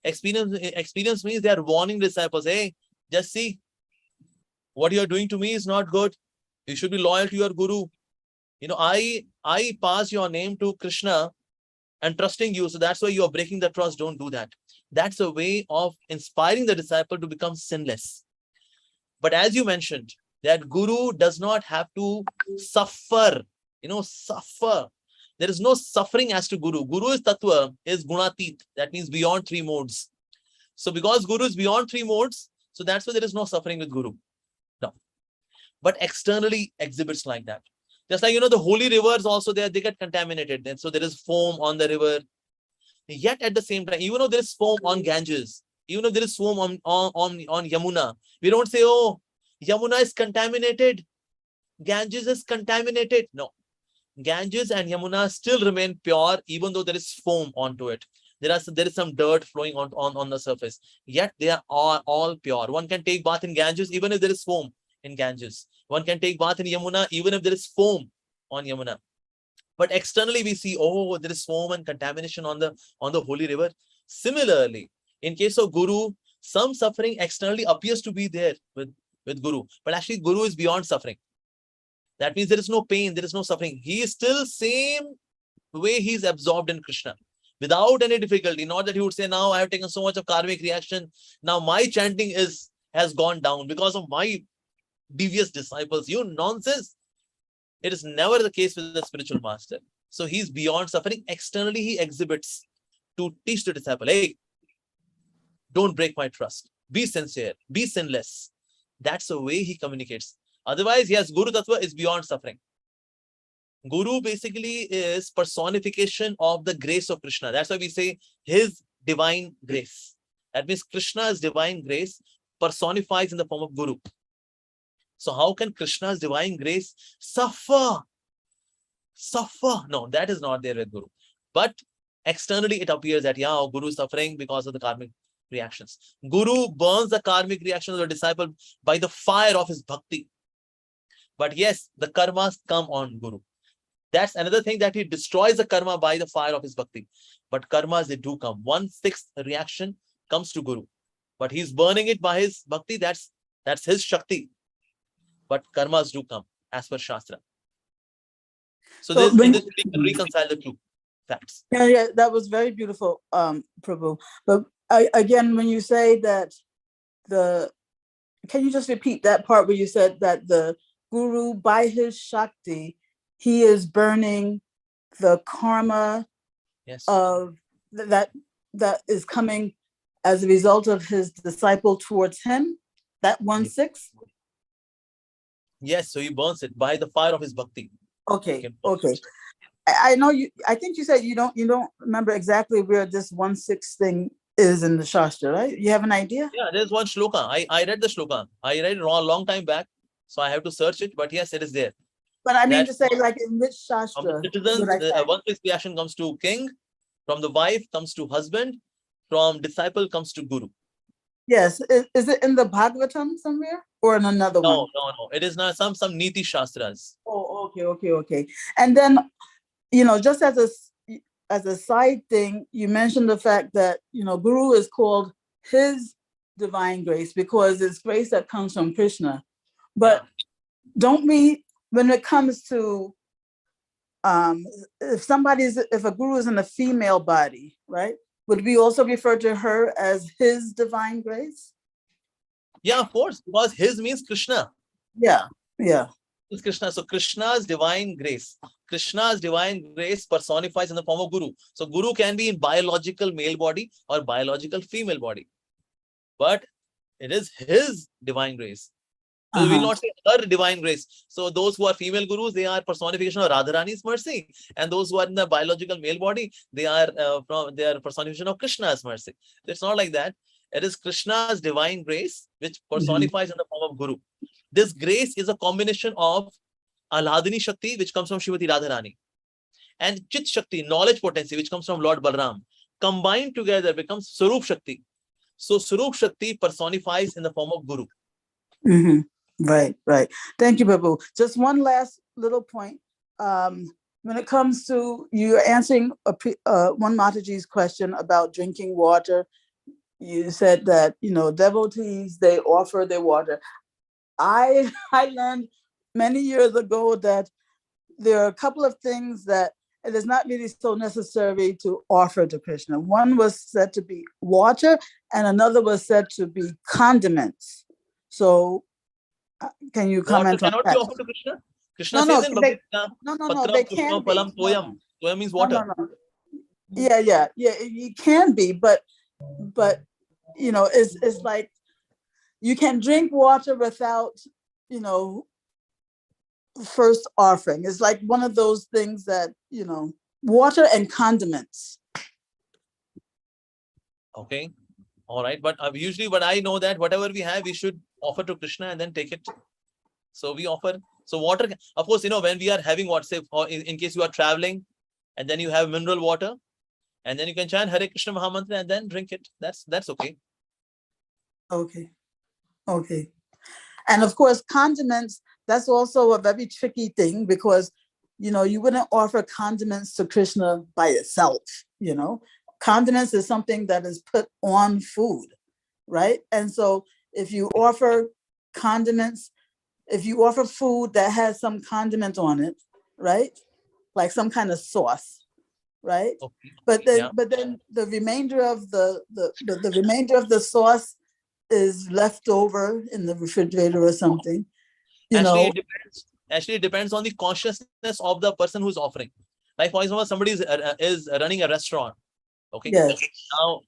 Experience means they are warning disciples, hey, just see, what you are doing to me is not good. You should be loyal to your Guru. I pass your name to Krishna and trusting you. So that's why you are breaking the trust. Don't do that. That's a way of inspiring the disciple to become sinless. But as you mentioned, that Guru does not have to suffer. Suffer. There is no suffering as to Guru. Guru is Tattva, is Gunatit. That means beyond 3 modes. So because Guru is beyond 3 modes, so that's why there is no suffering with Guru. No. But externally exhibits like that. Just like, the holy rivers also, they get contaminated. And so there is foam on the river. Yet at the same time, even though there is foam on Ganges, even if there is foam on Yamuna, we don't say, oh, Yamuna is contaminated. Ganges is contaminated. No. Ganges and Yamuna still remain pure, even though there is foam onto it. There is some dirt flowing on the surface. Yet they are all pure. One can take bath in Ganges, even if there is foam in Ganges. One can take bath in Yamuna, even if there is foam on Yamuna. But externally we see, oh, there is foam and contamination on the holy river. Similarly, in case of Guru, some suffering externally appears to be there with Guru, but actually Guru is beyond suffering. That means there is no pain, there is no suffering. He is still same way he is absorbed in Krishna without any difficulty. Not that he would say, now I have taken so much of karmic reaction, now my chanting has gone down because of my devious disciples. You nonsense. It is never the case with the spiritual master. So he's beyond suffering. Externally, he exhibits to teach the disciple, hey, don't break my trust. Be sincere. Be sinless. That's the way he communicates. Otherwise, yes, Guru Tattva is beyond suffering. Guru basically is personification of the grace of Krishna. That's why we say his divine grace. That means Krishna's divine grace personifies in the form of Guru. So how can Krishna's divine grace suffer? Suffer? No, that is not there with Guru. But externally it appears that, yeah, Guru is suffering because of the karmic reactions. Guru burns the karmic reaction of the disciple by the fire of his bhakti. But yes, the karmas come on Guru. That's another thing, that he destroys the karma by the fire of his bhakti. But karmas, they do come. 1/6 reaction comes to Guru. But he's burning it by his bhakti. That's his Shakti. But karmas do come as per Shastra. So this we can reconcile the two facts. Yeah, that was very beautiful, Prabhu. But again, when you say that can you just repeat that part where you said that the Guru, by his Shakti, he is burning the karma of that is coming as a result of his disciple towards him, that 1/6? Yes, so he burns it by the fire of his bhakti. Okay. I know you. I think you said you don't remember exactly where this 1/6 thing is in the Shastra, right? You have an idea? Yeah, there's one shloka. I read the shloka. I read it a long time back, so I have to search it. But yes, it is there. But I mean to say, like, in which Shastra? From the citizens, 1/6 reaction comes to king. From the wife comes to husband. From disciple comes to Guru. Yes. Is it in the Bhagavatam somewhere or in another one? No. It is not some Niti Shastras. Oh, okay. And then, just as a side thing, you mentioned the fact that, Guru is called his divine grace because it's grace that comes from Krishna. But don't we, when it comes to, if a Guru is in a female body, right? Would we also refer to her as his divine grace? Yeah, of course, because his means Krishna. Yeah, yeah. It's Krishna. So Krishna's divine grace. Krishna's divine grace personifies in the form of Guru. So Guru can be in biological male body or biological female body. But it is his divine grace. So we will not say her divine grace. So those who are female gurus, they are personification of Radharani's mercy. And those who are in the biological male body, they are personification of Krishna's mercy. It's not like that. It is Krishna's divine grace, which personifies in the form of Guru. This grace is a combination of Alhadini Shakti, which comes from Shrimati Radharani, and Chit Shakti, knowledge potency, which comes from Lord Balram. Combined together becomes Swarup Shakti. So Swarup Shakti personifies in the form of Guru. Right, right. Thank you, Babu. Just one last little point. When it comes to you answering one Mataji's question about drinking water, you said that, devotees, they offer their water. I learned many years ago that there are a couple of things that it is not really so necessary to offer to Krishna. One was said to be water, and another was said to be condiments. So, can you comment on cannot that? be offered to Krishna? Krishna says in Bhagavad Gita, no, they can be. Palam toyam. Toyam means water. No. Yeah, it can be, but it's like you can drink water without, first offering. It's like one of those things that, water and condiments. Okay. All right. But usually what I know that whatever we have, we should offer to Krishna and then take it. So we offer. So water, of course, when we are having what, say, or in case you are traveling and then you have mineral water and then you can chant Hare Krishna Mahamantra and then drink it. That's okay. Okay. And of course, condiments, that's also a very tricky thing because, you wouldn't offer condiments to Krishna by itself, Condiments is something that is put on food, right? And so if you offer condiments, if you offer food that has some condiment on it, right? Like some kind of sauce, right? Okay. But then the remainder of the remainder of the sauce is left over in the refrigerator or something. Actually, it depends on the consciousness of the person who's offering. Like for example, somebody is running a restaurant. Okay. Yes.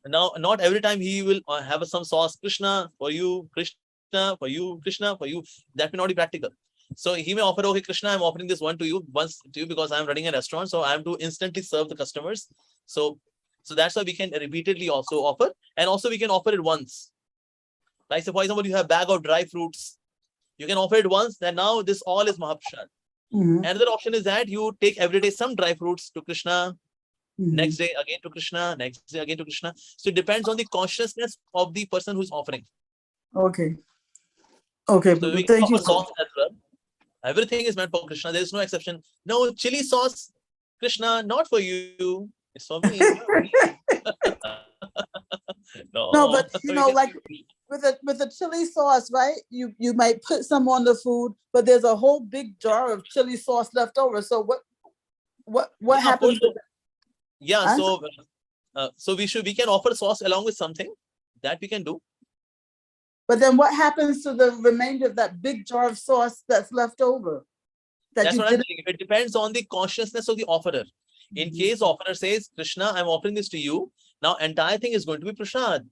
Now, not every time he will have some sauce. Krishna for you, Krishna for you, Krishna for you. That may not be practical. So he may offer, okay, Krishna, I'm offering this once to you because I'm running a restaurant. So I have to instantly serve the customers. So that's why we can repeatedly also offer, and also we can offer it once. Like, so for example, you have a bag of dry fruits. You can offer it once, then now this all is Mahaprasad. Another option is that you take every day some dry fruits to Krishna, next day again to Krishna, next day again to Krishna. So it depends on the consciousness of the person who's offering. Okay. So we can thank you. offer sauce as well. Everything is meant for Krishna. There is no exception. No chili sauce, Krishna, not for you. It's for me. No, but like with a chili sauce, right? You might put some on the food, but there's a whole big jar of chili sauce left over. So what happens? Yeah, so we can offer sauce along with something that we can do. But then what happens to the remainder of that big jar of sauce that's left over? That's what I'm saying. It depends on the consciousness of the offerer. In case offerer says, Krishna, I'm offering this to you. Now entire thing is going to be prasad.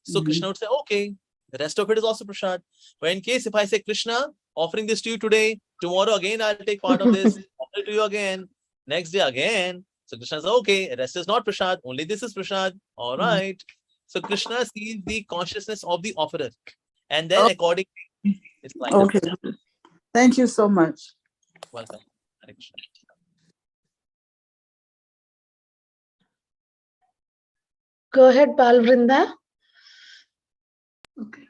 So Krishna would say, okay, the rest of it is also prasad. But in case if I say, Krishna, offering this to you today, tomorrow again I'll take part of this, offer it to you again, next day again. So Krishna says, okay, the rest is not prasad, only this is prasad. All right. So Krishna sees the consciousness of the offerer. And then accordingly, it's like okay. That. Thank you so much. Welcome. Hare Krishna. Go ahead, Balvrinda. Okay.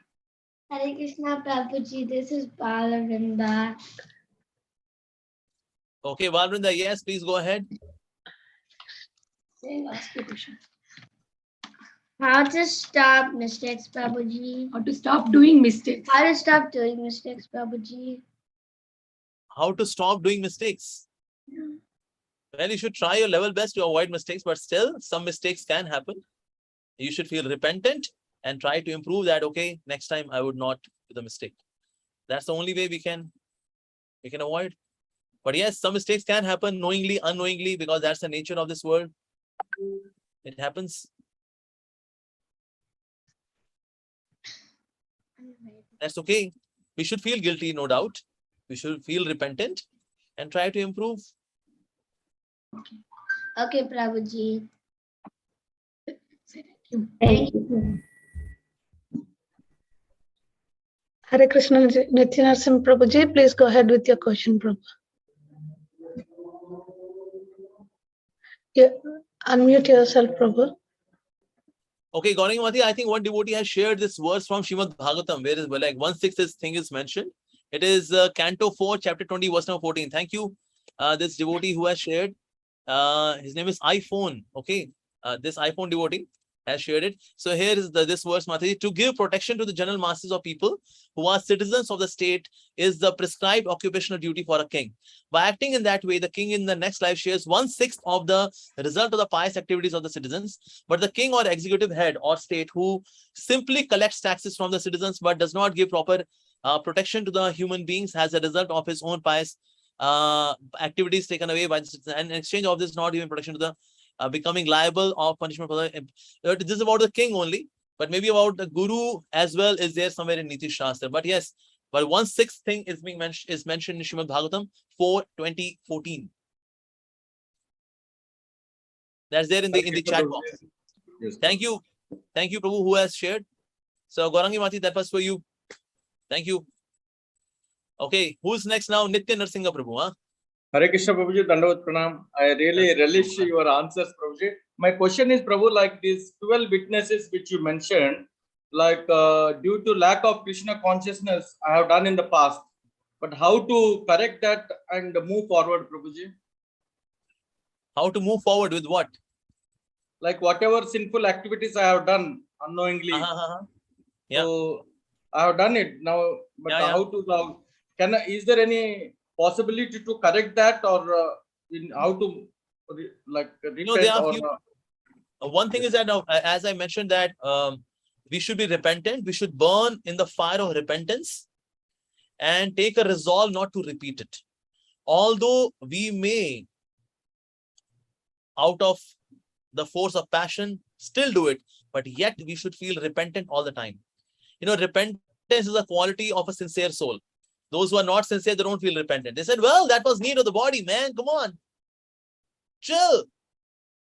Hare Krishna Prabhuji, this is Balvrinda. Okay, Balvrinda, yes, please go ahead. Ask the question. How to stop mistakes, Prabhuji? How to stop doing mistakes? How to stop doing mistakes, Prabhuji? How to stop doing mistakes? Yeah. Well, you should try your level best to avoid mistakes, but still some mistakes can happen. You should feel repentant and try to improve that. Okay, next time I would not do the mistake. That's the only way we can avoid. But yes, some mistakes can happen knowingly, unknowingly, because that's the nature of this world. It happens. That's okay. We should feel guilty, no doubt. We should feel repentant and try to improve. Okay, Prabhuji. Thank you. Hare Krishna, Nityanarsim Prabhuji, please go ahead with your question, Prabhu. Yeah, unmute yourself, Prabhu. Okay, Gaurangi, I think one devotee has shared this verse from Srimad Bhagavatam, where is like 1/6 thing is mentioned. It is Canto 4, Chapter 20, verse number 14. Thank you, this devotee who has shared. His name is iPhone. Okay, this iPhone devotee has shared it. So here is this verse, Mataji. To give protection to the general masses of people who are citizens of the state is the prescribed occupational duty for a king. By acting in that way, the king in the next life shares 1/6 of the result of the pious activities of the citizens. But the king or executive head or state who simply collects taxes from the citizens but does not give proper protection to the human beings has a result of his own pious activities taken away by the citizens. And in exchange of this, not giving protection to the becoming liable of punishment for the. This is about the king only, but maybe about the guru as well is there somewhere in Niti Shastra. But yes, but 1/6 thing is being mentioned in Srimad Bhagavatam 4:20-14. That's there in the chat box. Yes. Thank you, Prabhu, who has shared. So Gaurangi Mati, that was for you. Thank you. Okay, who's next now? Nitya Narsingha Prabhu, huh? Hare Krishna Prabhuji, Dandavat Pranam. I really relish your answers, Prabhuji. My question is, Prabhu, like these 12 witnesses which you mentioned, like due to lack of Krishna consciousness, I have done in the past. But how to correct that and move forward, Prabhuji? How to move forward with what? Like whatever sinful activities I have done unknowingly. Yeah. So I have done it now, but how to now? Is there any possibility to correct that, or in how to like repent? There are few. One thing is that as I mentioned that we should be repentant. We should burn in the fire of repentance and take a resolve not to repeat it. Although we may, out of the force of passion, still do it, but yet we should feel repentant all the time. Repentance is a quality of a sincere soul. Those who are not sincere, they don't feel repentant. They said, well, that was need of the body, man. Come on.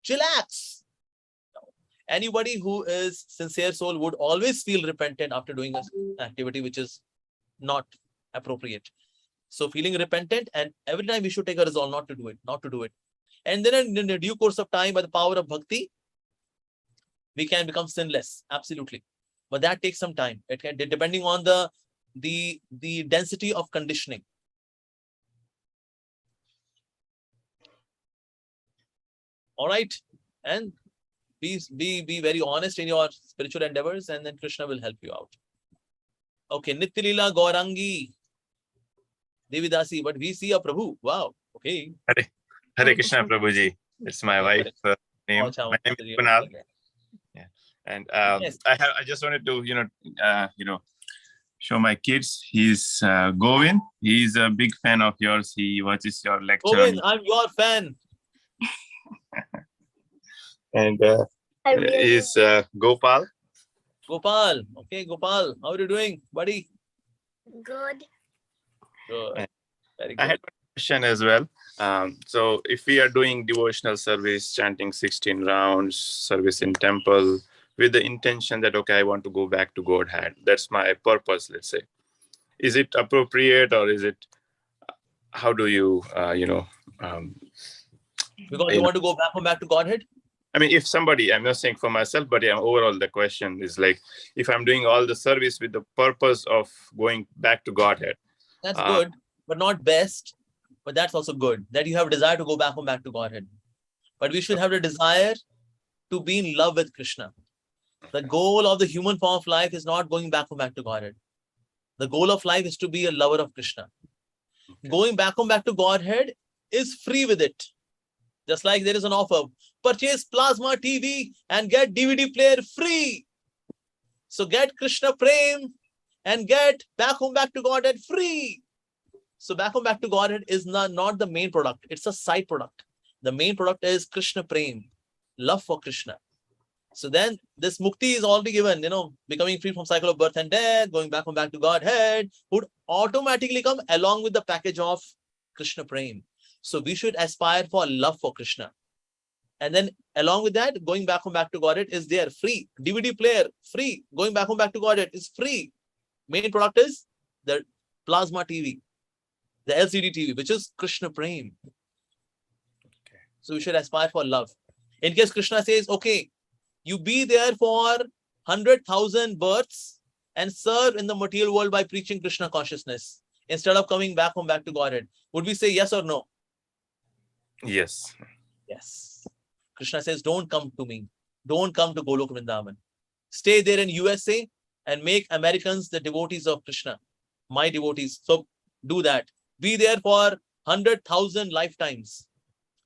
Chillax. Anybody who is sincere soul would always feel repentant after doing an activity which is not appropriate. So feeling repentant, and every time we should take a resolve not to do it. And then in the due course of time, by the power of bhakti, we can become sinless. Absolutely. But that takes some time. It can, depending on the density of conditioning. All right. And be very honest in your spiritual endeavors, and then Krishna will help you out. Okay, Nitya Lila Gaurangi Devidasi, but we see a Prabhu. Wow. Okay. Hare Krishna Prabhuji. It's my wife's name. My name is Kunal. Yeah. And yes. I just wanted to show my kids. He's Govin. He's a big fan of yours. He watches your lecture. Govin, I'm your fan. And is Gopal. Gopal. Okay, Gopal. How are you doing, buddy? Good. Good. Very good. I had a question as well. So if we are doing devotional service, chanting 16 rounds, service in temple, with the intention that, okay, I want to go back to Godhead. That's my purpose, let's say. Is it appropriate, or is it, how do you, because you want to go back to Godhead? I mean, if somebody, I'm not saying for myself, but yeah, overall the question is like, if I'm doing all the service with the purpose of going back to Godhead. That's good, but not best. But that's also good, that you have a desire to go back to Godhead. But we should have the desire to be in love with Krishna. The goal of the human form of life is not going back to Godhead. The goal of life is to be a lover of Krishna. Okay. Going back to Godhead is free with it. Just like there is an offer, purchase plasma TV and get DVD player free. So get Krishna Prem and get back home, back to Godhead free. So back home, back to Godhead is not the main product. It's a side product. The main product is Krishna Prem, love for Krishna. So then this mukti is already given, becoming free from cycle of birth and death, going back home, back to Godhead, would automatically come along with the package of Krishna Prem. So we should aspire for love for Krishna. And then along with that, going back home, back to Godhead is there, free. DVD player, free. Going back home, back to Godhead is free. Main product is the plasma TV, the LCD TV, which is Krishna Prem. Okay. So we should aspire for love. In case Krishna says, okay, you be there for 100,000 births and serve in the material world by preaching Krishna consciousness instead of coming back home, back to Godhead. Would we say yes or no? Yes. Yes. Krishna says, don't come to me. Don't come to Golok Vrindavan. Stay there in USA and make Americans the devotees of Krishna, my devotees. So do that. Be there for 100,000 lifetimes.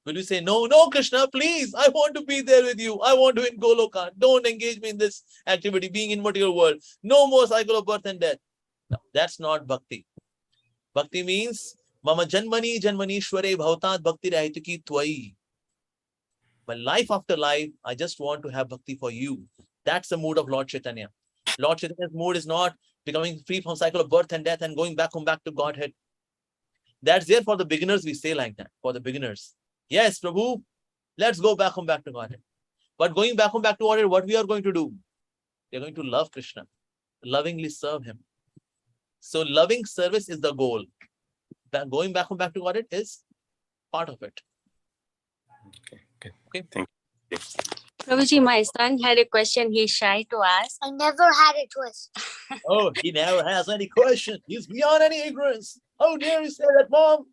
Will you say, no, Krishna, please, I want to be there with you. I want to in Goloka. Don't engage me in this activity, being in material world. No more cycle of birth and death. No, that's not bhakti. Bhakti means, Mama Janmani Janmanishware Bhavtat Bhakti Rahitaki Twai. But life after life, I just want to have bhakti for you. That's the mood of Lord Chaitanya. Lord Chaitanya's mood is not becoming free from cycle of birth and death and going back home, back to Godhead. That's there for the beginners, we say like that, for the beginners. Yes, Prabhu, let's go back home, back to Godhead. But going back home, back to Godhead, what we are going to do? We are going to love Krishna, lovingly serve him. So loving service is the goal. Going back home, back to Godhead is part of it. Okay. Thank you. Prabhuji, my son had a question he's shy to ask. I never had a question. Oh, he never has any question. He's beyond any ignorance. How dare you say that, Mom?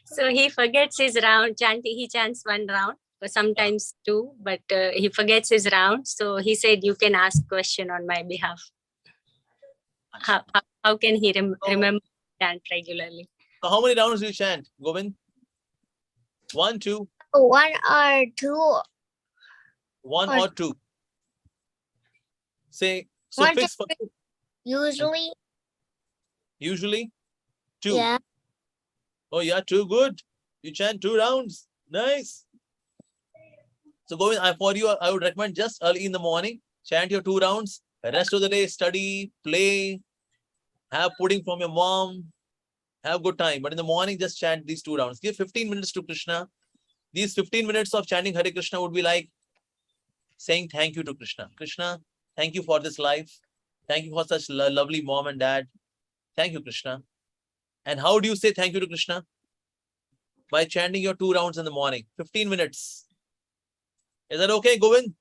So he forgets his round chanting. He chants one round, but sometimes two, but he forgets his round. So he said, you can ask question on my behalf. How can he remember to chant regularly? So how many rounds do you chant, Govind? 1, 2. 1 or 2. 1 or 2. Say, so One, fix for Usually. 2. Yeah. Oh, yeah, 2, good. You chant 2 rounds. Nice. So Govind, for you, I would recommend just early in the morning, chant your 2 rounds. The rest of the day, study, play, have pudding from your mom, have good time. But in the morning, just chant these 2 rounds. Give 15 minutes to Krishna. These 15 minutes of chanting Hare Krishna would be like saying thank you to Krishna. Krishna, thank you for this life. Thank you for such lovely mom and dad. Thank you, Krishna. And how do you say thank you to Krishna? By chanting your 2 rounds in the morning, 15 minutes. Is that okay, Govind?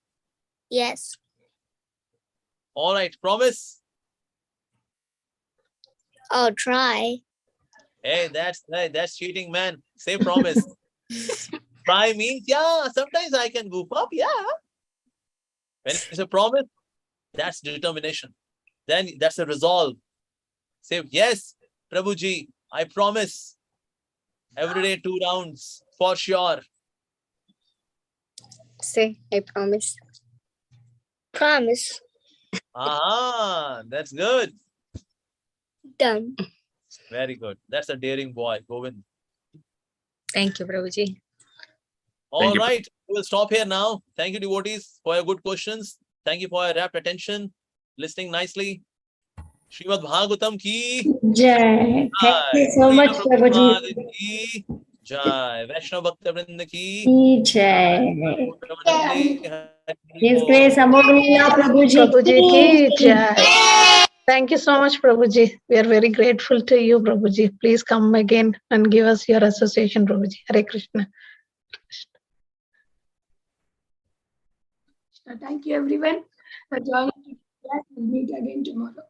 Yes. All right, promise? I'll try. Hey, that's cheating, man. Say promise. Try means, yeah, sometimes I can goof up, yeah. When it's a promise, that's determination. Then that's a resolve. Say, yes, Prabhuji, I promise. Every day 2 rounds, for sure. Say, I promise. Promise. That's good. Done. Very good. That's a daring boy, Govind. Thank you, Prabhuji. All right, we'll stop here now. Thank you, devotees, for your good questions. Thank you for your rapt attention, listening nicely. Srimad Bhagavatam ki Jai. Thank you so much, Prabhuji. ki Jai. Vaishnav Bhakta Vrinda ki Jai. His Grace Amogh Lila Prabhuji Prabhuji ki jai. Thank you so much, Prabhuji. We are very grateful to you, Prabhuji. Please come again and give us your association, Prabhuji. Hare Krishna. Thank you, everyone, for joining today. We'll meet again tomorrow.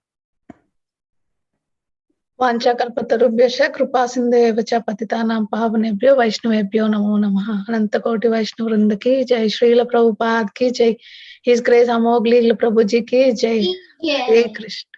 वाञ्छाकल्पतरुभ्यश्च कृपासिन्धुभ्यः च पतितानां पावनेभ्यो वैष्णवेभ्यो नमो नमः। अनंतकोटि वैष्णव वृंद की जय। श्रील प्रभुपाद की जय। हिज ग्रेस अमोघ लीला प्रभु जी की जय। हरे कृष्ण।